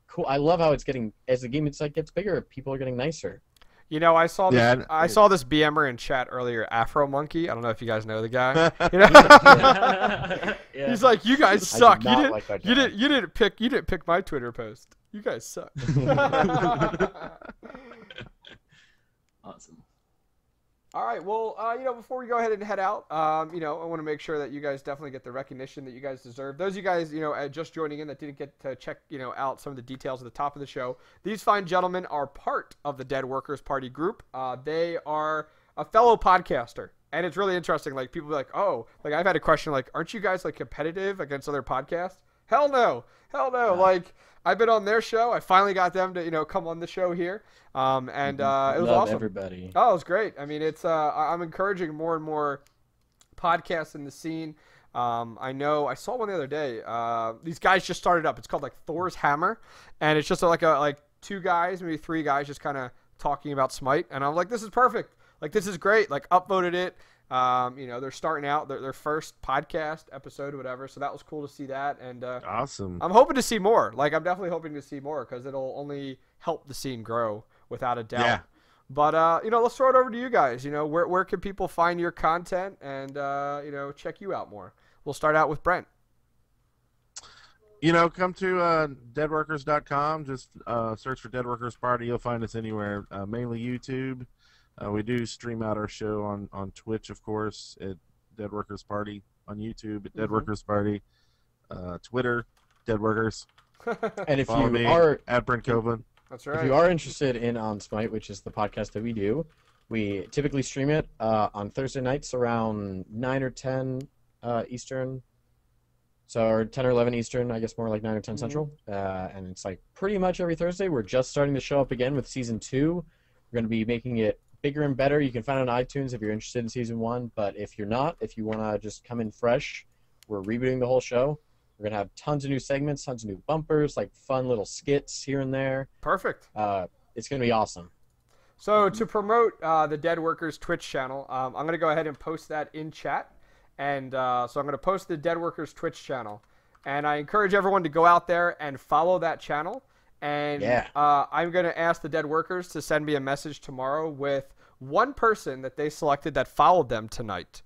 cool. I love how it's getting, as the game gets bigger, people are getting nicer. You know, I saw this. I saw this BMer in chat earlier, Afro Monkey. I don't know if you guys know the guy. You know? He's like, "You guys suck. You didn't pick my Twitter post. You guys suck." Awesome. All right. Well, you know, before we go ahead and head out, you know, I want to make sure that you guys definitely get the recognition that you guys deserve. Those of you guys, you know, just joining in that didn't get to check, you know, out some of the details at the top of the show. These fine gentlemen are part of the Dead Workers Party group. They are a fellow podcaster, and it's really interesting. Like, people be like, oh, like I've had a question like, aren't you guys like competitive against other podcasts? Hell no. Like, I've been on their show. I finally got them to, you know, come on the show here. And it was awesome. Everybody. Oh, it was great. I mean, it's I'm encouraging more and more podcasts in the scene. I know I saw one the other day. These guys just started up. It's called like Thor's Hammer, and it's just like two guys, maybe three guys, just kind of talking about Smite. And I'm like, this is perfect. Like, this is great. Like, upvoted it. You know, they're starting out their first podcast episode or whatever, so that was cool to see that. And awesome. I'm hoping to see more. Like, I'm definitely hoping to see more because it'll only help the scene grow without a doubt. Yeah. But you know, let's throw it over to you guys. You know, where can people find your content and you know, check you out more? We'll start out with Brent. You know, come to deadworkers.com. Just search for Dead Workers Party. You'll find us anywhere, mainly YouTube. We do stream out our show on Twitch, of course, at Dead Workers Party, on YouTube at Dead Workers Party, Twitter, Dead Workers. And if Follow you are at Brent Coven. That's right. If you are interested in On Smite, which is the podcast that we do, we typically stream it on Thursday nights around 9 or 10 Eastern. So, or 10 or 11 Eastern, I guess more like 9 or 10 Central. And it's like pretty much every Thursday. We're just starting to show up again with Season 2. We're going to be making it bigger and better. You can find it on iTunes if you're interested in Season 1. But if you're not, if you want to just come in fresh, we're rebooting the whole show. We're going to have tons of new segments, tons of new bumpers, like fun little skits here and there. Perfect. It's going to be awesome. So to promote the Dead Workers Twitch channel, I'm going to go ahead and post that in chat. And so I'm going to post the Dead Workers Twitch channel. And I encourage everyone to go out there and follow that channel. And I'm going to ask the Dead Workers to send me a message tomorrow with one person that they selected that followed them tonight.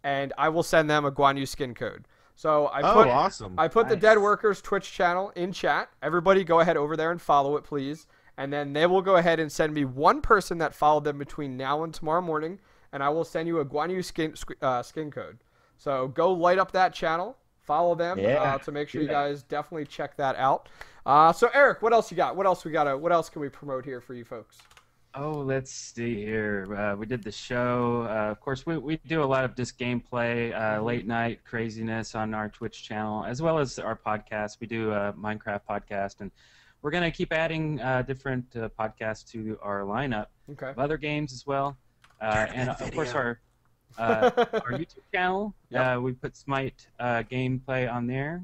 And I will send them a Guan Yu skin code. So awesome. I put the Dead Workers Twitch channel in chat. Everybody go ahead over there and follow it, please. And then they will go ahead and send me one person that followed them between now and tomorrow morning. And I will send you a Guan Yu skin code. So go light up that channel. Follow them to make sure you guys definitely check that out. So Eric, what else you got? What else can we promote here for you folks? Oh, let's see here. We did the show. Of course, we do a lot of just gameplay, late night craziness on our Twitch channel, as well as our podcast. We do a Minecraft podcast, and we're going to keep adding different podcasts to our lineup of other games as well. And, of course, our YouTube channel. We put Smite gameplay on there.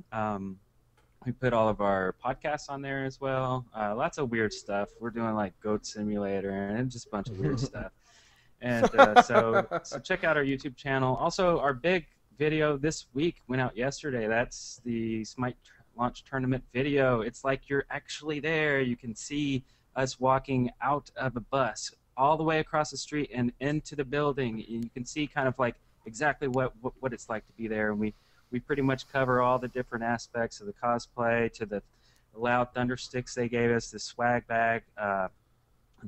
We put all of our podcasts on there as well. Lots of weird stuff. We're doing like Goat Simulator and just a bunch of weird stuff. And so check out our YouTube channel. Also, our big video this week went out yesterday. That's the Smite launch tournament video. It's like you're actually there. You can see us walking out of a bus all the way across the street and into the building. You can see kind of like exactly what it's like to be there. And we pretty much cover all the different aspects of the cosplay, to the loud thunder sticks they gave us, the swag bag,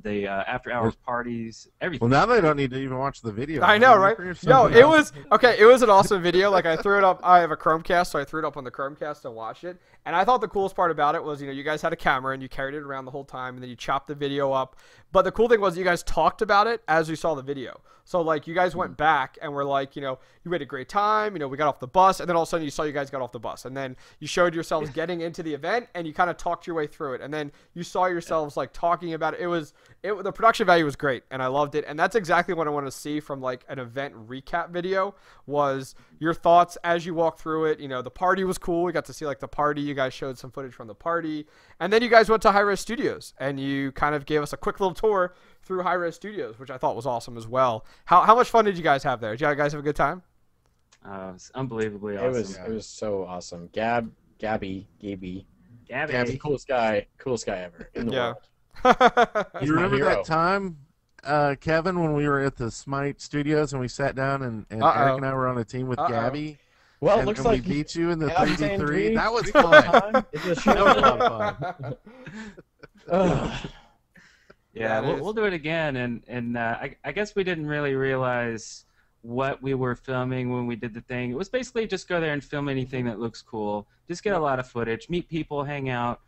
the after-hours parties, everything. Well, now they don't need to even watch the video. I know, right? Yo, it was an awesome video. Like, I threw it up. I have a Chromecast, so I threw it up on the Chromecast and watched it. And I thought the coolest part about it was, you know, you guys had a camera and you carried it around the whole time, and then you chopped the video up. But the cool thing was you guys talked about it as you saw the video. So, like, you guys went back and were like, you know, you had a great time. You know, we got off the bus, and then all of a sudden you saw you guys got off the bus. And then you showed yourselves getting into the event, and you kind of talked your way through it. And then you saw yourselves, like, talking about it. It was the production value was great, and I loved it. And that's exactly what I want to see from like an event recap video, was your thoughts as you walk through it. You know, the party was cool. We got to see like the party. You guys showed some footage from the party, and then you guys went to Hi-Rez Studios, and you kind of gave us a quick little tour through Hi-Rez Studios, which I thought was awesome as well. How much fun did you guys have there? Did you guys have a good time? It was unbelievably awesome. It was so awesome. Gabby, coolest guy ever in the world. You remember that time, Kevin, when we were at the Smite Studios and we sat down and Eric and I were on a team with Gabby? Well, it looks like we beat you in the 3v3. That was fun. That was a lot of fun. Yeah, we'll do it again. And I guess we didn't really realize what we were filming when we did the thing. It was basically just go there and film anything that looks cool. Just get a lot of footage, meet people, hang out,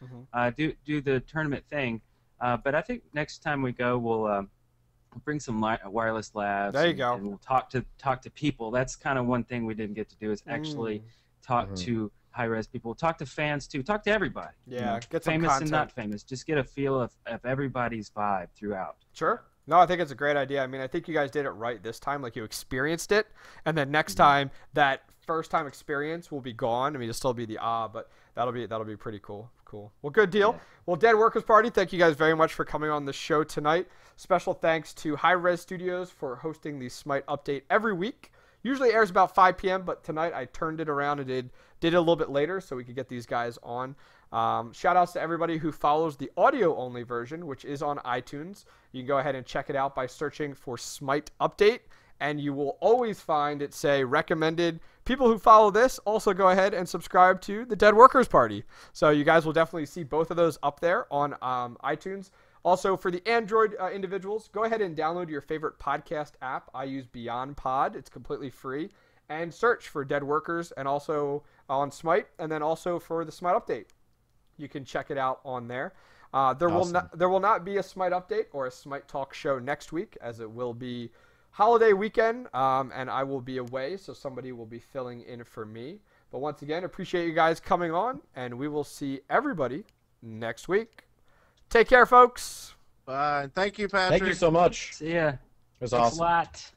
do the tournament thing. But I think next time we go, we'll bring some wireless labs. There you go. And we'll talk to people. That's kind of one thing we didn't get to do, is actually talk to Hi-Rez people, talk to fans too, talk to everybody. Yeah, you know, get some famous content. and not famous. Just get a feel of everybody's vibe throughout. Sure. No, I think it's a great idea. I mean, I think you guys did it right this time. Like, you experienced it, and then next time that first time experience will be gone. I mean, it'll still be the but that'll be pretty cool. Cool. Well, good deal. Yeah. Well, Dead Workers Party, thank you guys very much for coming on the show tonight. Special thanks to Hi-Rez Studios for hosting the Smite update every week. Usually airs about 5 p.m., but tonight I turned it around and did it a little bit later so we could get these guys on. Shout outs to everybody who follows the audio only version, which is on iTunes. You can go ahead and check it out by searching for Smite Update, and you will always find it say recommended. People who follow this also go ahead and subscribe to the Dead Workers Party. So you guys will definitely see both of those up there on iTunes. Also, for the Android individuals, go ahead and download your favorite podcast app. I use Beyond Pod. It's completely free. And search for Dead Workers, and also on Smite, and then also for the Smite Update. You can check it out on there. There will not be a Smite Update or a Smite Talk show next week, as it will be holiday weekend, and I will be away, so somebody will be filling in for me. But once again, appreciate you guys coming on, and we will see everybody next week. Take care, folks. Bye. Thank you, Patrick. Thank you so much. See ya. It was Thanks awesome. a lot.